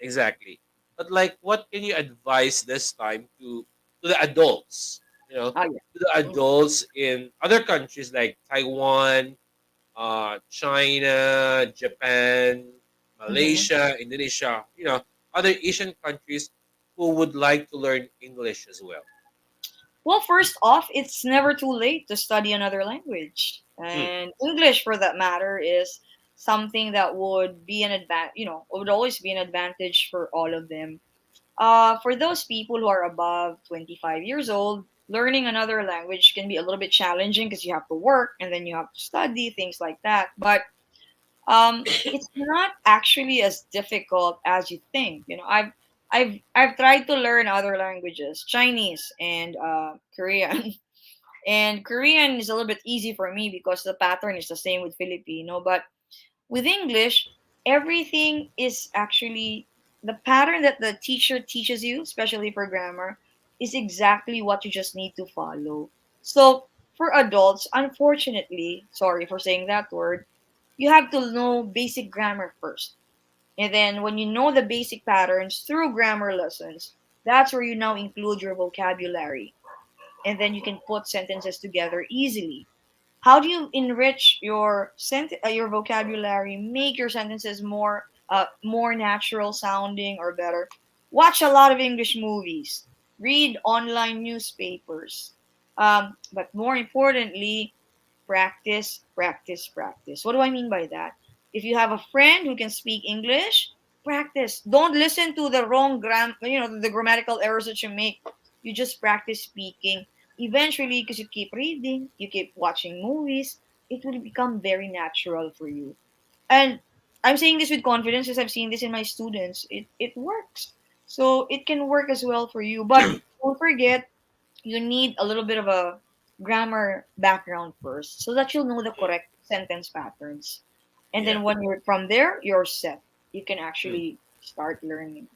exactly. But like, what can you advise this time to the adults? Oh yeah. To the Mm. adults in other countries like Taiwan, China, Japan, Mm-hmm. Malaysia, Indonesia. Other Asian countries who would like to learn English as well. Well, first off, it's never too late to study another language, Mm, and English, for that matter, is something that would be an advantage. Would always be an advantage for all of them. For those people who are above 25 years old, learning another language can be a little bit challenging because you have to work and then you have to study things like that. But it's not actually as difficult as you think. I've tried to learn other languages, Chinese and Korean. And Korean is a little bit easy for me because the pattern is the same with Filipino. But with English, everything is actually the pattern that the teacher teaches you, especially for grammar, is exactly what you just need to follow. So for adults, unfortunately, sorry for saying that word, you have to know basic grammar first. And then when you know the basic patterns through grammar lessons, that's where you now include your vocabulary. And then you can put sentences together easily. How do you enrich your vocabulary, make your sentences more natural sounding or better? Watch a lot of English movies, read online newspapers. But more importantly, practice, practice, practice. What do I mean by that? If you have a friend who can speak English, practice. Don't listen to the wrong the grammatical errors that you make. You just practice speaking. Eventually, because you keep reading, you keep watching movies, it will become very natural for you. And I'm saying this with confidence because I've seen this in my students. It works. So it can work as well for you. But don't forget, you need a little bit of a grammar background first so that you'll know the Mm, correct sentence patterns. And yeah. then when you're from there, you're set. You can Mm, actually start learning.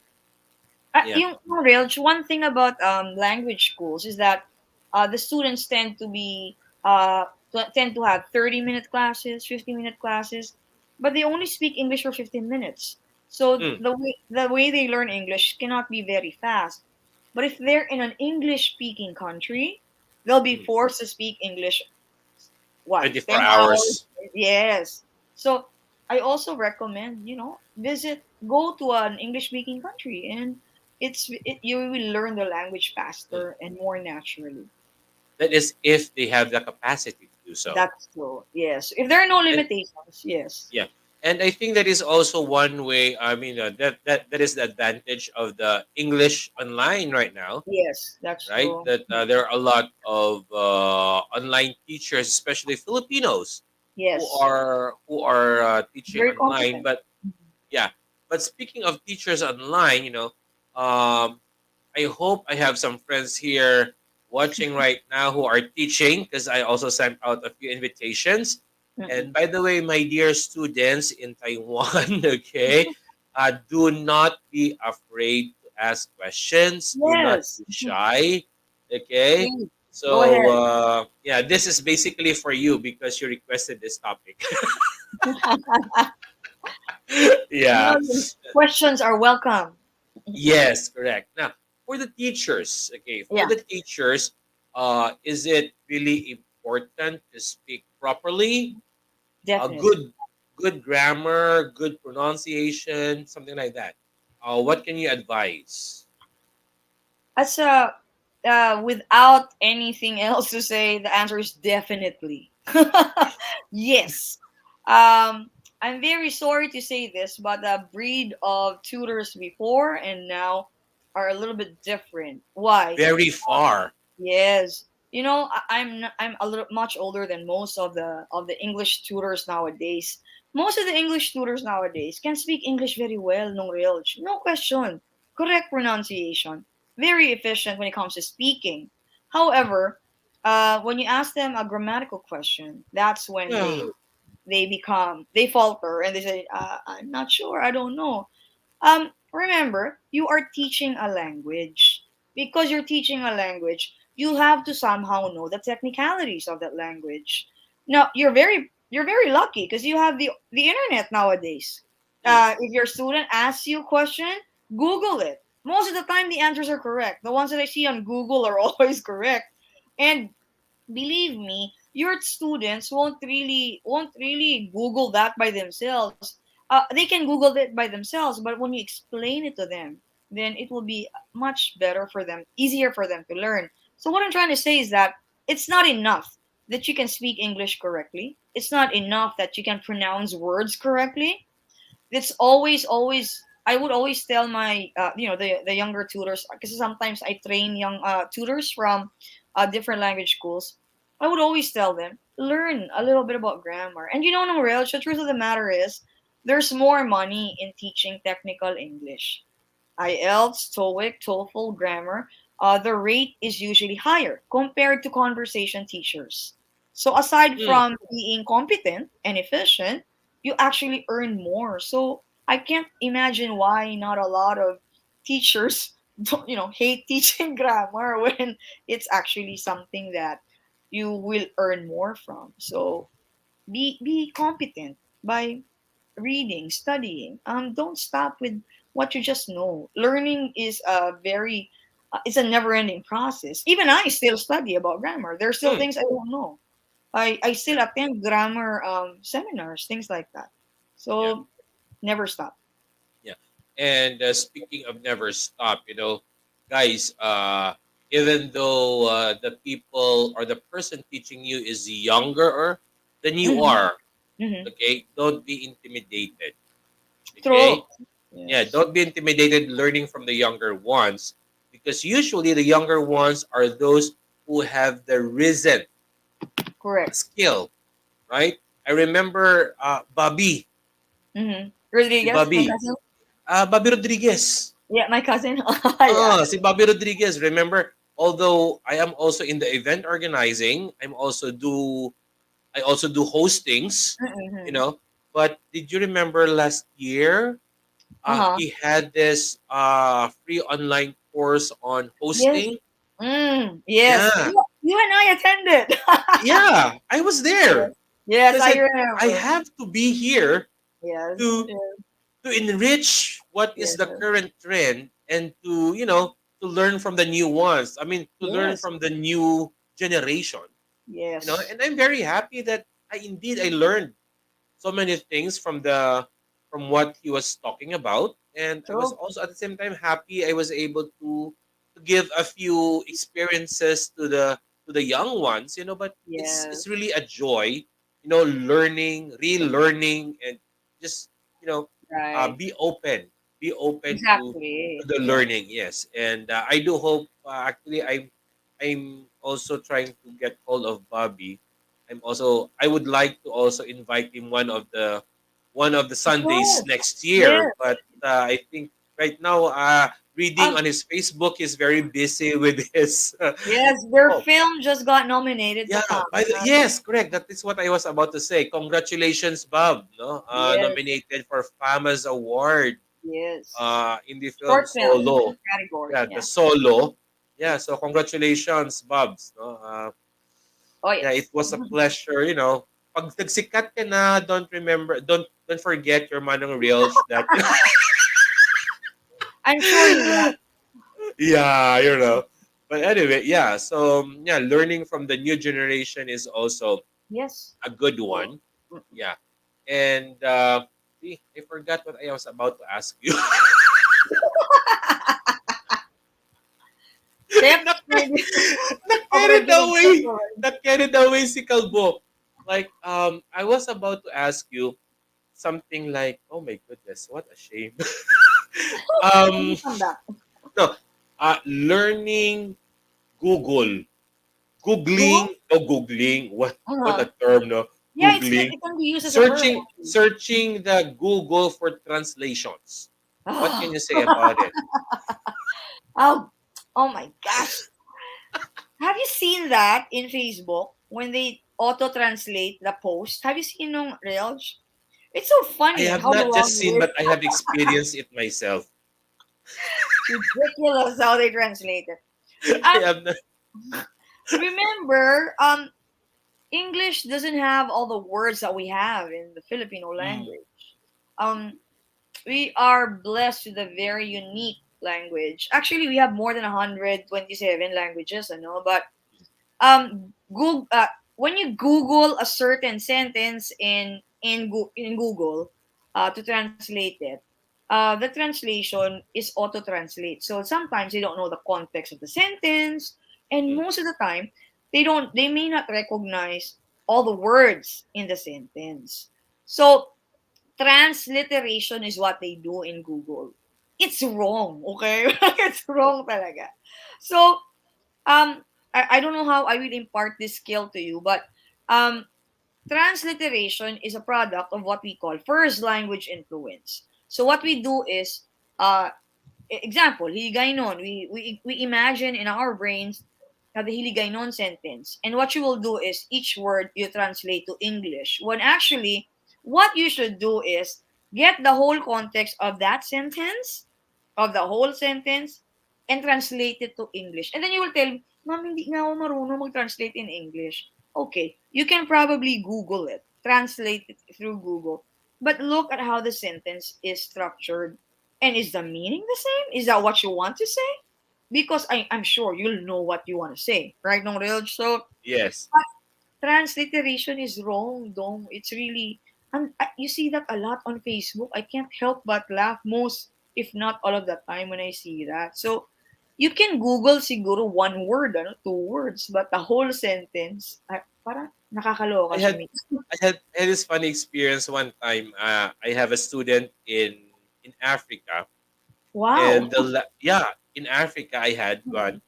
yeah. Yung Reelj, one thing about language schools is that the students tend to have 30-minute classes, 50-minute classes, but they only speak English for 15 minutes. So Mm, the way they learn English cannot be very fast. But if they're in an English speaking country, they'll be mm. forced to speak English what 24 10 hours. hours. Yes. So I also recommend go to an English speaking country, and you will learn the language Mm. faster and more naturally. That is if they have the capacity to do so. That's true. Yes, if there are no And limitations. Yes. yeah, and I think that is also one way. I mean, that is the advantage of the English online right now, Yes, that's right? true. That there are a lot of online teachers, especially Filipinos, Yes, who are teaching very online. competent. But yeah, but speaking of teachers online, um, I hope I have some friends here watching right now who are teaching because I also sent out a few invitations. And Mm-mm. by the way, my dear students in Taiwan, okay, do not be afraid to ask questions. Do not Yes, be shy, okay? please go So, ahead. yeah, this is basically for you because you requested this topic. Yeah. Questions are welcome. Yes, correct. Now, for the teachers, okay, for Yeah, the teachers, is it really important to speak properly? A definitely. good grammar, good pronunciation, something like that. What can you advise? As a without anything else to say, the answer is definitely yes. I'm very sorry to say this, but the breed of tutors before and now are a little bit different. Why? Very far. Yes. I'm a little much older than most of the English tutors nowadays. Most of the English tutors nowadays can speak English very well, no real, no question. Correct pronunciation. Very efficient when it comes to speaking. However, when you ask them a grammatical question, that's when they falter and they say, "I'm not sure. I don't know." Remember, you are teaching a language. Because you're teaching a language, you have to somehow know the technicalities of that language. Now, you're very lucky because you have the internet nowadays. Mm, If your student asks you a question, Google it. Most of the time, the answers are correct. The ones that I see on Google are always correct. And believe me, your students won't really Google that by themselves. They can Google it by themselves, but when you explain it to them, then it will be much better for them, easier for them to learn. So what I'm trying to say is that it's not enough that you can speak English correctly. It's not enough that you can pronounce words correctly. It's always I would always tell my the younger tutors, because sometimes I train young tutors from different language schools. I would always tell them, learn a little bit about grammar. And no, real, the truth of the matter is, there's more money in teaching technical English. IELTS, TOEIC, TOEFL, grammar, the rate is usually higher compared to conversation teachers. So aside Mm, from being competent and efficient, you actually earn more. So I can't imagine why not a lot of teachers hate teaching grammar when it's actually something that you will earn more from. So be competent by reading, studying. Don't stop with what you just know. Learning is a very it's a never-ending process. Even I still study about grammar. There are still mm, things I don't know. I still attend grammar seminars, things like that. yeah, So never stop. yeah. And speaking of never stop, guys, even though the people or the person teaching you is younger than you Mm-hmm. are, Mm-hmm. okay, don't be intimidated. True. Okay, yeah, Yes. don't be intimidated learning from the younger ones, because usually the younger ones are those who have the risen Correct. skill, right? I remember Bobby, Mm-hmm. si Rodriguez, my Bobby, cousin. Bobby Rodriguez. Yeah, my cousin. Yeah. Si Bobby Rodriguez. Remember, although I am also in the event organizing, I also do hostings, you Mm-hmm. know. But did you remember last year? Uh-huh. He had this free online course on Yes. hosting. Yes. Yeah, You and I attended. yeah, I was Yes. there. Yes, I I said I remember. have to be here Yes. to Yes. to enrich what is Yes. the current trend, and to to learn from the new ones. I mean, to learn Yes. from the new generation. Yes. And I'm very happy that I learned so many things from what he was talking about, and I was True. also at the same time happy I was able to give a few experiences to the young ones. But it's Yes. really a joy, learning, relearning, and just you know Right. be open to Exactly. the Yes. learning. Yes, and I do hope, actually, I'm also trying to get hold of Bobby. I would like to also invite him one of the Sundays True. next year, Yes. but I think right now, reading Um. on his Facebook is very busy with his. Yes. Their Oh, film just got nominated to yeah. FAM. Yes, correct. That is what I was about to say. Congratulations, Bob. No, Yes. nominated for FAMAS Award. Yes. In the film Short film Solo. category. Yeah, the Yeah. Solo. Yeah, so congratulations, Bobs. No, Oh yeah, it yes. was a pleasure. Pag nagsikat ka na, don't forget your manong Reelj that. I'm sure you will. Yeah, But anyway, yeah. So yeah, learning from the new generation is also Yes. a good So, one. Yeah, and see, I forgot what I was about to ask you. step na, carried already away. already. Na carried away si Kalbo. Like, I was about to ask you something like, oh my goodness, what a shame. Let um, me come back. no, learning Google, Google. Googling. What Uh-huh. a term, no? Yeah, Googling, it can be used as a verb searching, actually. searching the Google for translations. What can Ah. you say about it? Oh, oh my gosh. Have you seen that in Facebook when they auto translate the post? Have you seen nung Reelj? It's so I funny have how the not just seen, language but I have experienced it myself. ridiculous how they translate it. I Um, have not. remember, English doesn't have all the words that we have in the Filipino Mm, language. Um, we are blessed with a very unique language. Actually, we have more than 127 languages, I know, but Google when you Google a certain sentence in Google to translate it, the translation is auto translate. So sometimes they don't know the context of the sentence, and mm, most of the time they may not recognize all the words in the sentence. So transliteration is what they do in Google. It's wrong, okay? It's wrong talaga. So, I don't know how I will impart this skill to you, but um, transliteration is a product of what we call first language influence. So what we do is, uh, example, hiligaynon. We imagine in our brains the hiligaynon sentence. And what you will do is each word you translate to English. When actually, what you should do is get the whole context of that sentence, of the whole sentence, and translate it to English. And then you will tell me, Ma'am, hindi nga ako marunong mag-translate in English. Okay, you can probably Google it, translate it through Google. But look at how the sentence is structured. And is the meaning the same? Is that what you want to say? Because I'm sure you'll know what you want to say, right, no, Reelj? So, Yes. but transliteration is wrong, dong. It's really, and you see that a lot on Facebook. I can't help but laugh most, if not all of the time when I see that. So, you can Google siguro one word, ano, two words, but the whole sentence, parang nakakaloka I siya. had I had this funny experience one time. I have a student in Africa, Wow. and yeah, in Africa I had one.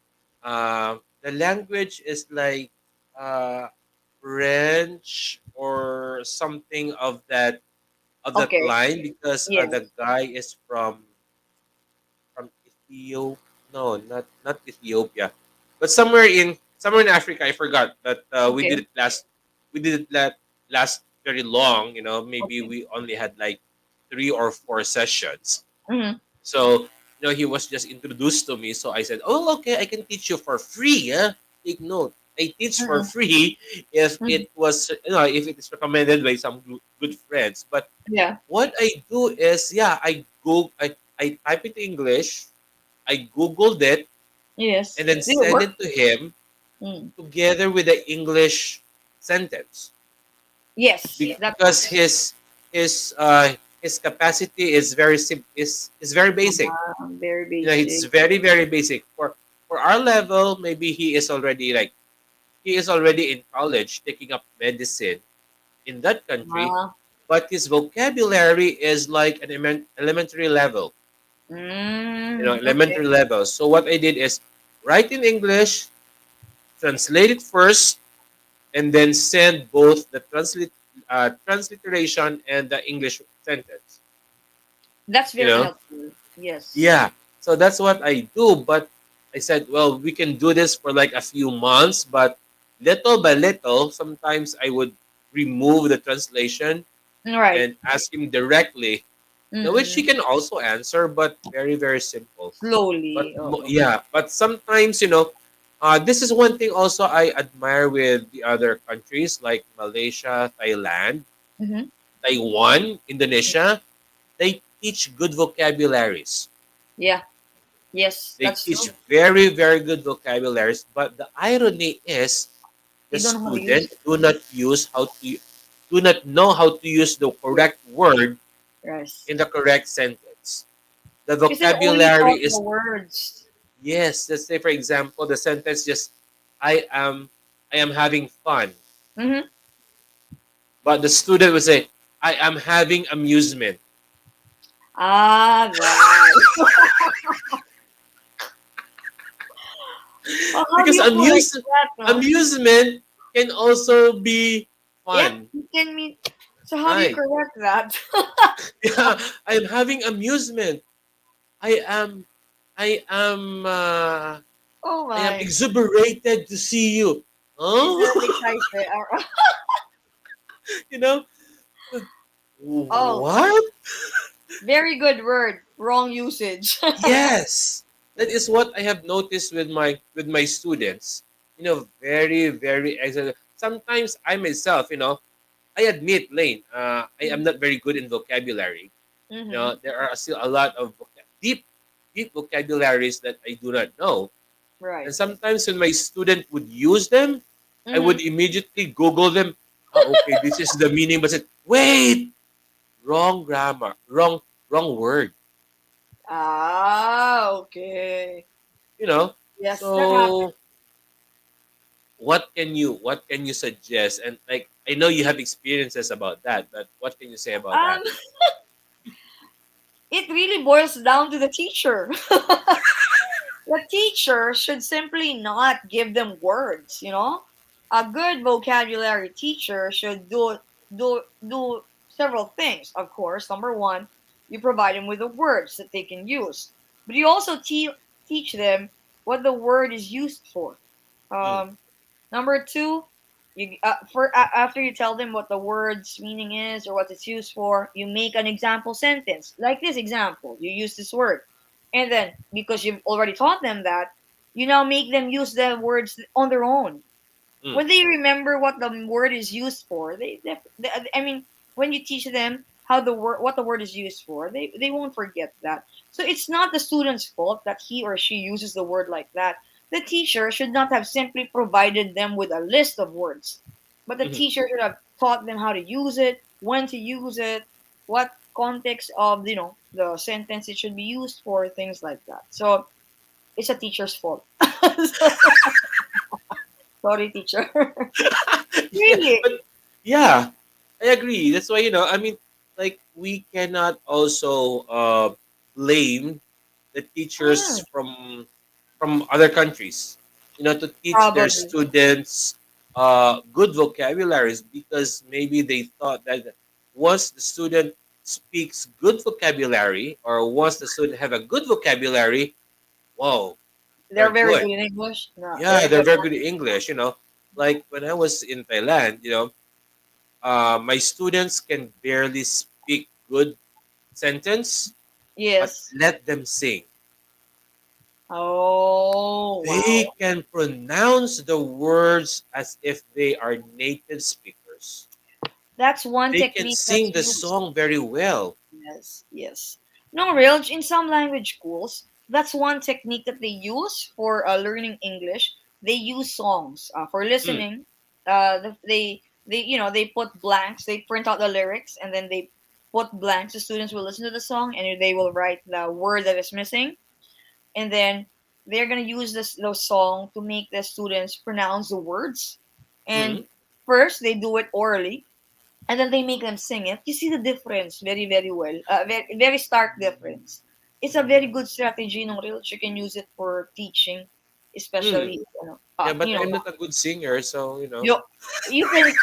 The language is like uh, French or something of that Okay. line because Yes. the guy is from Ethiopia. No, not Ethiopia, but somewhere in Africa. I forgot. But Okay. we did it last very long. You know, maybe Okay. we only had like 3 or 4 sessions. Mm-hmm. So he was just introduced to me. So I said, "Oh, okay, I can teach you for free. Yeah, take note. I teach for Mm-hmm. free if Mm-hmm. it was if it is recommended by some good friends. But Yeah. what I do is, yeah, I type it in English, I googled it, Yes. and then Did it send work? it to him Mm. together with the English sentence Yes, that because works. his capacity is is very basic. Very It's basic. very basic for our level. Maybe he is already in college taking up medicine in that country, Ah, but his vocabulary is like an elementary level. okay. Elementary level. So what I did is write in English, translate it first, and then send both the transliteration and the English sentence. That's You very know, helpful. Yes. yeah. So that's what I do. But I said, well, we can do this for like a few months, but little by little, sometimes I would remove the translation All right. and ask him directly, which he Mm-mm. can also answer, but very simple. But Slowly. Oh. yeah, but sometimes this is one thing also I admire with the other countries like Malaysia, Thailand, Mm-hmm. Taiwan, Indonesia. They teach good vocabularies. Yeah. Yes, They that's teach true. very good vocabularies. But the irony is the They don't know how to use student it. do not know how to use the Yes. correct word Yes. in the correct sentence. The Because they're only vocabulary taught the is words. yes. Let's say for example the sentence just I am I am having fun. Mm-hmm. But the student would say, I am having amusement. Ah, right. Oh, how do Because you correct that, no? amusement can also be Yep, fun. you can mean. So how do you Right. correct that? Yeah. I am having amusement. I am I am Oh I am my. exuberated to see you. Is Oh, very excited. you know? Oh, What? very good word. Wrong usage. Yes, that is what I have noticed with my students. Very excellent. Sometimes I myself, I admit, Lane, I am not very good in vocabulary. Mm-hmm. There are still a lot of deep vocabularies that I do not know. And Right. sometimes when my student would use them, I Mm-hmm. would immediately Google them. Okay, this is the meaning, but wait, wrong grammar, wrong word. Ah, okay. You know, Yes, that happens. so what can you suggest? And like I know you have experiences about that, but what can you say about Um, that? it really boils down to the teacher. The teacher should simply not give them words, you know? A good vocabulary teacher should do several things, of course. Number one, you provide them with the words that they can use. But you also teach them what the word is used for. Mm, Um, Number two, after you tell them what the word's meaning is or what it's used for, you make an example sentence. Like this example, you use this word. And then because you've already taught them that, you now make them use the words on their own. mm, When they remember what the word is used for, I mean, when you teach them how the word what the word is used for, they won't forget that. So it's not the student's fault that he or she uses the word like that. The teacher should not have simply provided them with a list of words, but the mhm. teacher should have taught them how to use it, when to use it, what context of the sentence it should be used for, things like that. So it's a teacher's fault. So, sorry, teacher. Yeah, Really? but yeah, I agree. That's why I mean, like we cannot also blame the Mm, teachers from other countries, to teach their probably. students good vocabularies because maybe they thought that once the student speaks good vocabulary or once the student have a good vocabulary, wow, They're they're very good. good in English. No, Yeah, very they're good. very good at English. Like when I was in Thailand, my students can barely speak good sentence, but Yes. let them sing. Oh, They wow. can pronounce the words as if they are native speakers. That's one They can technique that's sing the used. song very well. Yes, yes. No, Reelj, in some language schools, that's one technique that they use for learning English. They use songs for Mm, listening. They put blanks. They print out the lyrics and then they put blanks. The students will listen to the song and they will write the word that is missing, and then they're gonna use those song to make the students pronounce the words. And mm, first they do it orally, and then they make them sing it. You see the difference very very well. Very very stark difference. It's a very good strategy. No, real you can use it for teaching, mm. especially Yeah, but I'm not a good singer, so you you can.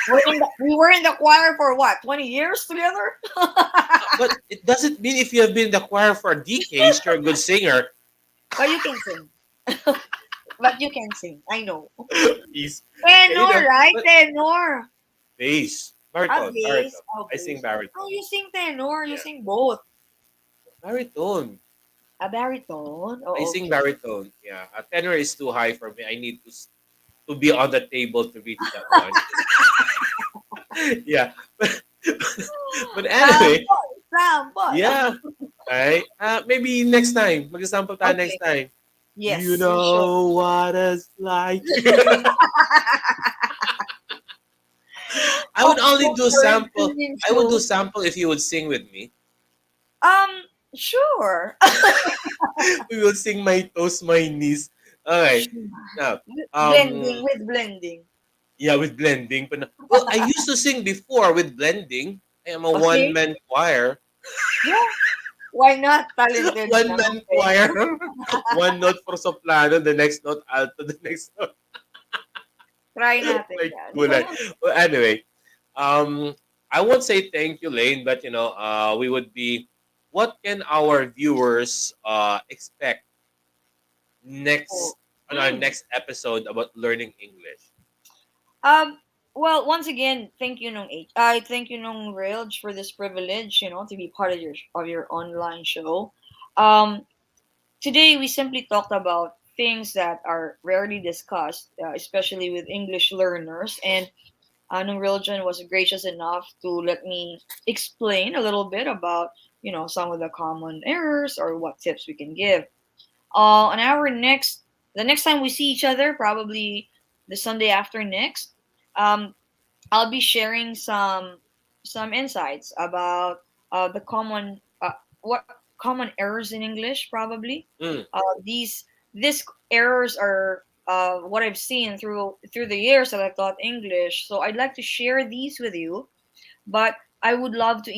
We were in the choir for what, 20 years together. But it doesn't mean if you have been in the choir for decades, you're a good singer. But you can sing. But you can sing. I know. Please. Yeah, Tenor, right? but Tenor. bass, At baritone, bass. baritone. Oh, I sing bass. Oh, baritone. you sing tenor. You Yeah, sing both. baritone. A baritone. I Oh, sing okay. baritone. Yeah, a tenor is too high for me. I need to be on the table to reach that one. Yeah, but anyway, Sample. Sample. yeah. Right. Maybe next time. Mag-sample tayo next Okay. time. You Yes, we should. know what it's like. I Of would only do course, sample. singing I would do shoes. sample if you would sing with me. Sure. We will sing my toes, my knees. Okay. Sure. Now, Blending with blending. yeah, with blending. But well, I used to sing before with blending. I am a one Okay. man choir. Yeah. Why not? Talented One ka. man Okay. choir. One note for soprano, the next note alto, the next note Try natin like yan. kulay. Well, anyway, um, I won't say thank you, Lane, but we would be. What can our viewers expect Oh. next on our Mm. next episode about learning English? Um, well, once again, thank you, Nung H. I thank you, Nung Reelj, for this privilege, to be part of your online show. Um, Today we simply talked about things that are rarely discussed, especially with English learners. And Nung Reelj was gracious enough to let me explain a little bit about some of the common errors or what tips we can give. On the next time we see each other, probably the Sunday after next. Um, I'll be sharing some insights about the common what common errors in English probably. Mm, These errors are. what I've seen through the years that I've taught English. So I'd like to share these with you, but I would like to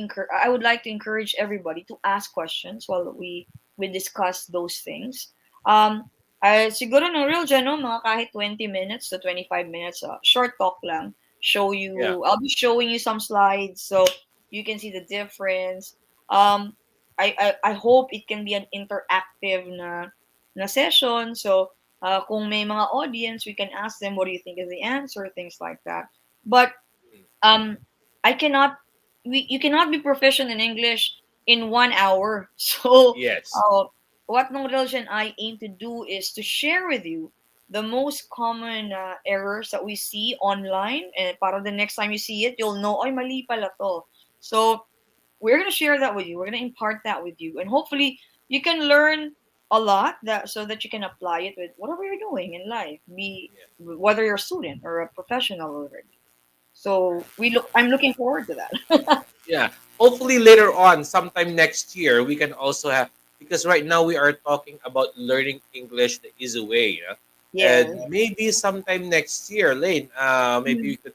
encourage everybody to ask questions while we discuss those things. Siguro ng real no, mga kahit 20 minutes to 25 minutes, short talk lang. Yeah. I'll be showing you some slides so you can see the difference. Um, I hope it can be an interactive na session. So, kung may mga audience, we can ask them, what do you think is the answer, things like that. But Mm. um I cannot you cannot be proficient in English in 1 hour. So Yes. what Nong Rilj and I aim to do is to share with you the most common errors that we see online, and para the next time you see it you'll know, ay mali pala to. So we're going to share that with you, we're going to impart that with you, and hopefully you can learn a lot that so that you can apply it with whatever you're doing in life, be Yeah. whether you're a student or a professional already. So I'm looking forward to that. Yeah. Hopefully later on, sometime next year, we can also have, because right now we are talking about learning English the easy way. Yeah? Yes. And maybe sometime next year, Lane, maybe we Mhm. could,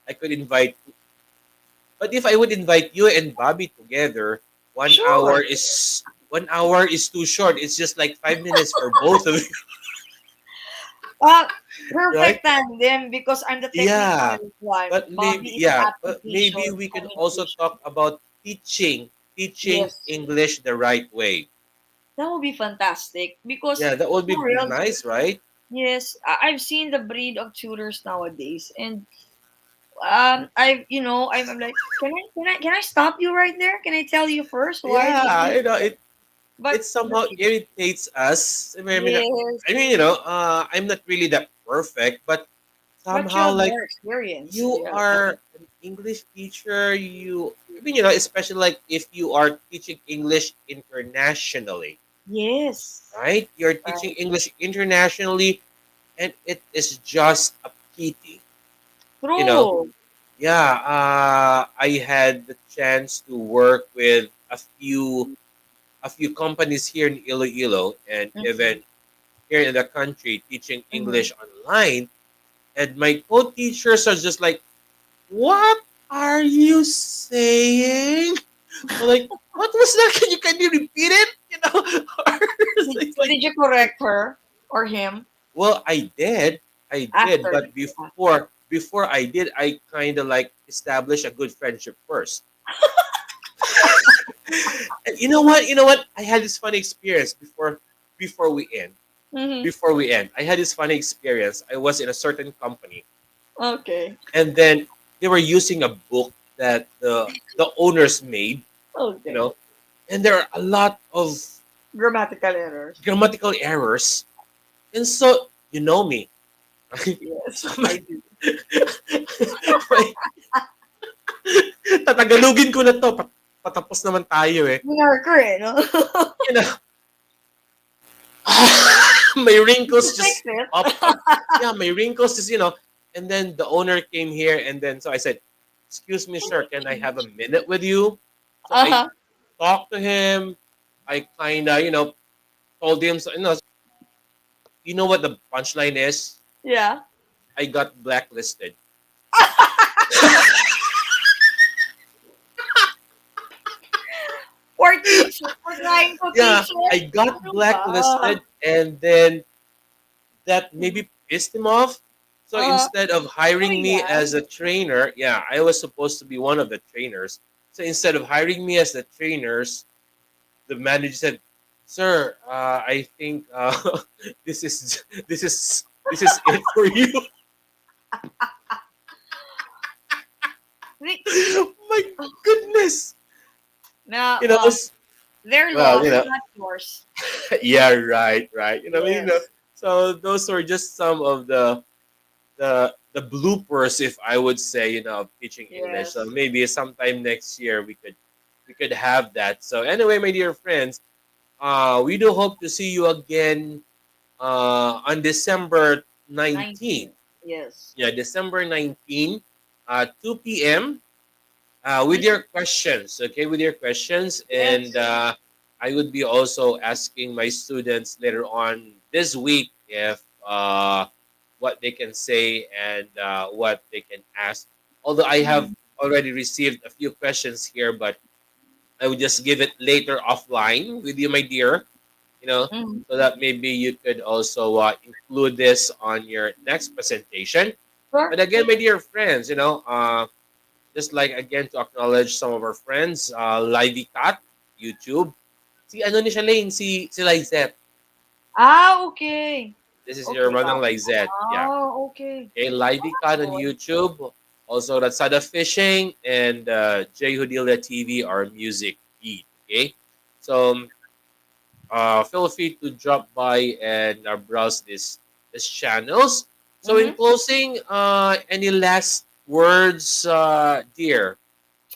I could invite, but if I would invite you and Bobby together, one Sure. hour is 1 hour is too short. It's just like 5 minutes for both of you, Uh, right? Perfect tandem because I'm the Yeah. technical one. But maybe, Bobby is the yeah, but maybe application we can also communication. talk about teaching Yes, English the right way. that would be fantastic because Yeah, that would for be real, nice, right? yes, I've seen the breed of tutors nowadays, and I'm like, can I stop you right there? Can I tell you first why do Yeah, you? it But somehow irritates us. yes, I'm not really that perfect, but but you somehow have like more experience. you Yeah. are an English teacher. Especially like if you are teaching English internationally, Yes. right? You're teaching Right. English internationally, and it is just a pity, you know. True. Yeah, I had the chance to work with a few companies here in Iloilo and Mm-hmm. even here in the country teaching Mm-hmm. English online. And my co-teachers are just like, "What are you saying?" I'm like, "What was that? Can you repeat it?" Or it's So like, did you correct her or him well, I did, after? but before I did, I kind of like established a good friendship first. And you know what? You know what? I had this funny experience before we end. Mm-hmm. Before we end, I had this funny experience. I was in a certain company, Okay. and then they were using a book that the owners made, you Okay. know, and there are a lot of Grammatical errors. grammatical errors. And so, you know me, right? Yes, So I do. my tatagalugin ko na to. Patapos naman tayo eh. Marker, eh, no? You know, my Did wrinkles you fix just it? popped up. Yeah, my wrinkles just, and then the owner came here, and then so I said, "Excuse me, sir, can I have a minute with you?" So I Uh-huh. talked to him. I kind of, told him, so, you know what the punchline is? Yeah. I got blacklisted. For teaching, for trying to Yeah, teach it. I got Ano ba? blacklisted, and then that maybe pissed him off. So Uh-huh. instead of Oh, hiring me yeah. as a trainer, yeah, I was supposed to be one of the trainers. So instead of hiring me as the trainers, the manager said, "Sir, I think this is this is it for you." Like, My goodness, na, you know. well, their Well, loss, not yours. yeah, right, right. Yes. So those are just some of the bloopers, if I would say, of teaching English. So Yes. maybe sometime next year we could have that. So anyway, my dear friends, we do hope to see you again on December 19th. 19. Yes. Yeah, December 19th, 2 p.m. With Mhm. your questions, okay, with your questions, and Yes. I would be also asking my students later on this week if what they can say and what they can ask. Although I have Mm, already received a few questions here, but I would just give it later offline with you, my dear. You know, mm. so that maybe you could also include this on your next presentation. Sure. But again, my dear friends, just like again to acknowledge some of our friends, Livey Cat, YouTube. Si ano ni siya Lane, si Lizette. Ah, okay. This is your Okay. Manang Lizette. Yeah. Oh, okay. Okay, Oh, Livey that's Cat on good. YouTube. Also, Ratsada Fishing and J Hudilia TV, our music feed. Okay. So, feel free to drop by and browse this channels. So, in Mm-hmm. closing, any last words, dear,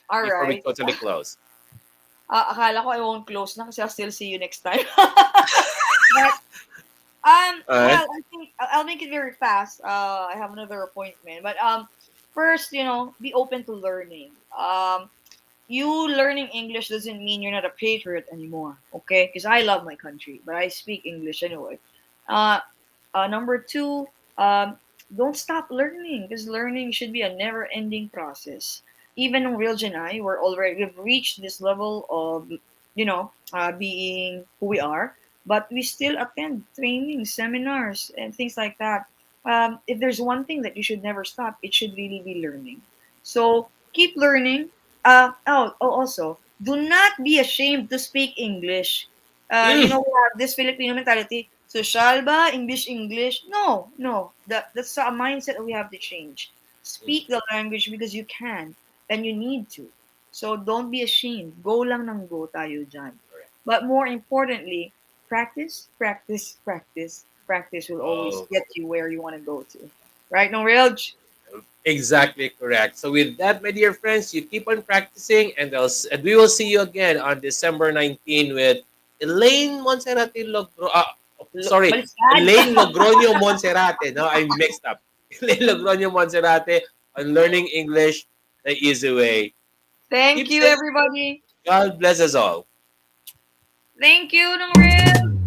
All before we right. totally close? Akala ko I won't close na kasi I'll still see you next time. But Alright. well, I think I'll make it very fast. I have another appointment, but first, be open to learning. You learning English doesn't mean you're not a patriot anymore, okay? Because I love my country, but I speak English anyway. Uh, Number two, don't stop learning because learning should be a never-ending process. Even in Reelj and I, we've reached this level of being who we are, but we still attend trainings, seminars, and things like that. If there's one thing that you should never stop, it should really be learning. So keep learning. Also, do not be ashamed to speak English. Mm. We have this Filipino mentality. Social ba? English, English? No, no. That's a mindset that we have to change. Speak the language because you can and you need to. So don't be ashamed. Go lang ng go tayo dyan. Correct. But more importantly, practice, practice, practice. Practice will always Oh. get you where you want to go to. Right, no, Reelj? Exactly correct. So with that, my dear friends, you keep on practicing, and and we will see you again on December 19 with Elaine Monserate sorry, Baliktad. Elaine Logronio-Monserate. No, I mixed up. Elaine Logronio-Monserate on learning English the easy way. Thank Keep you, safe. everybody. God bless us all. Thank you, no, Reelj.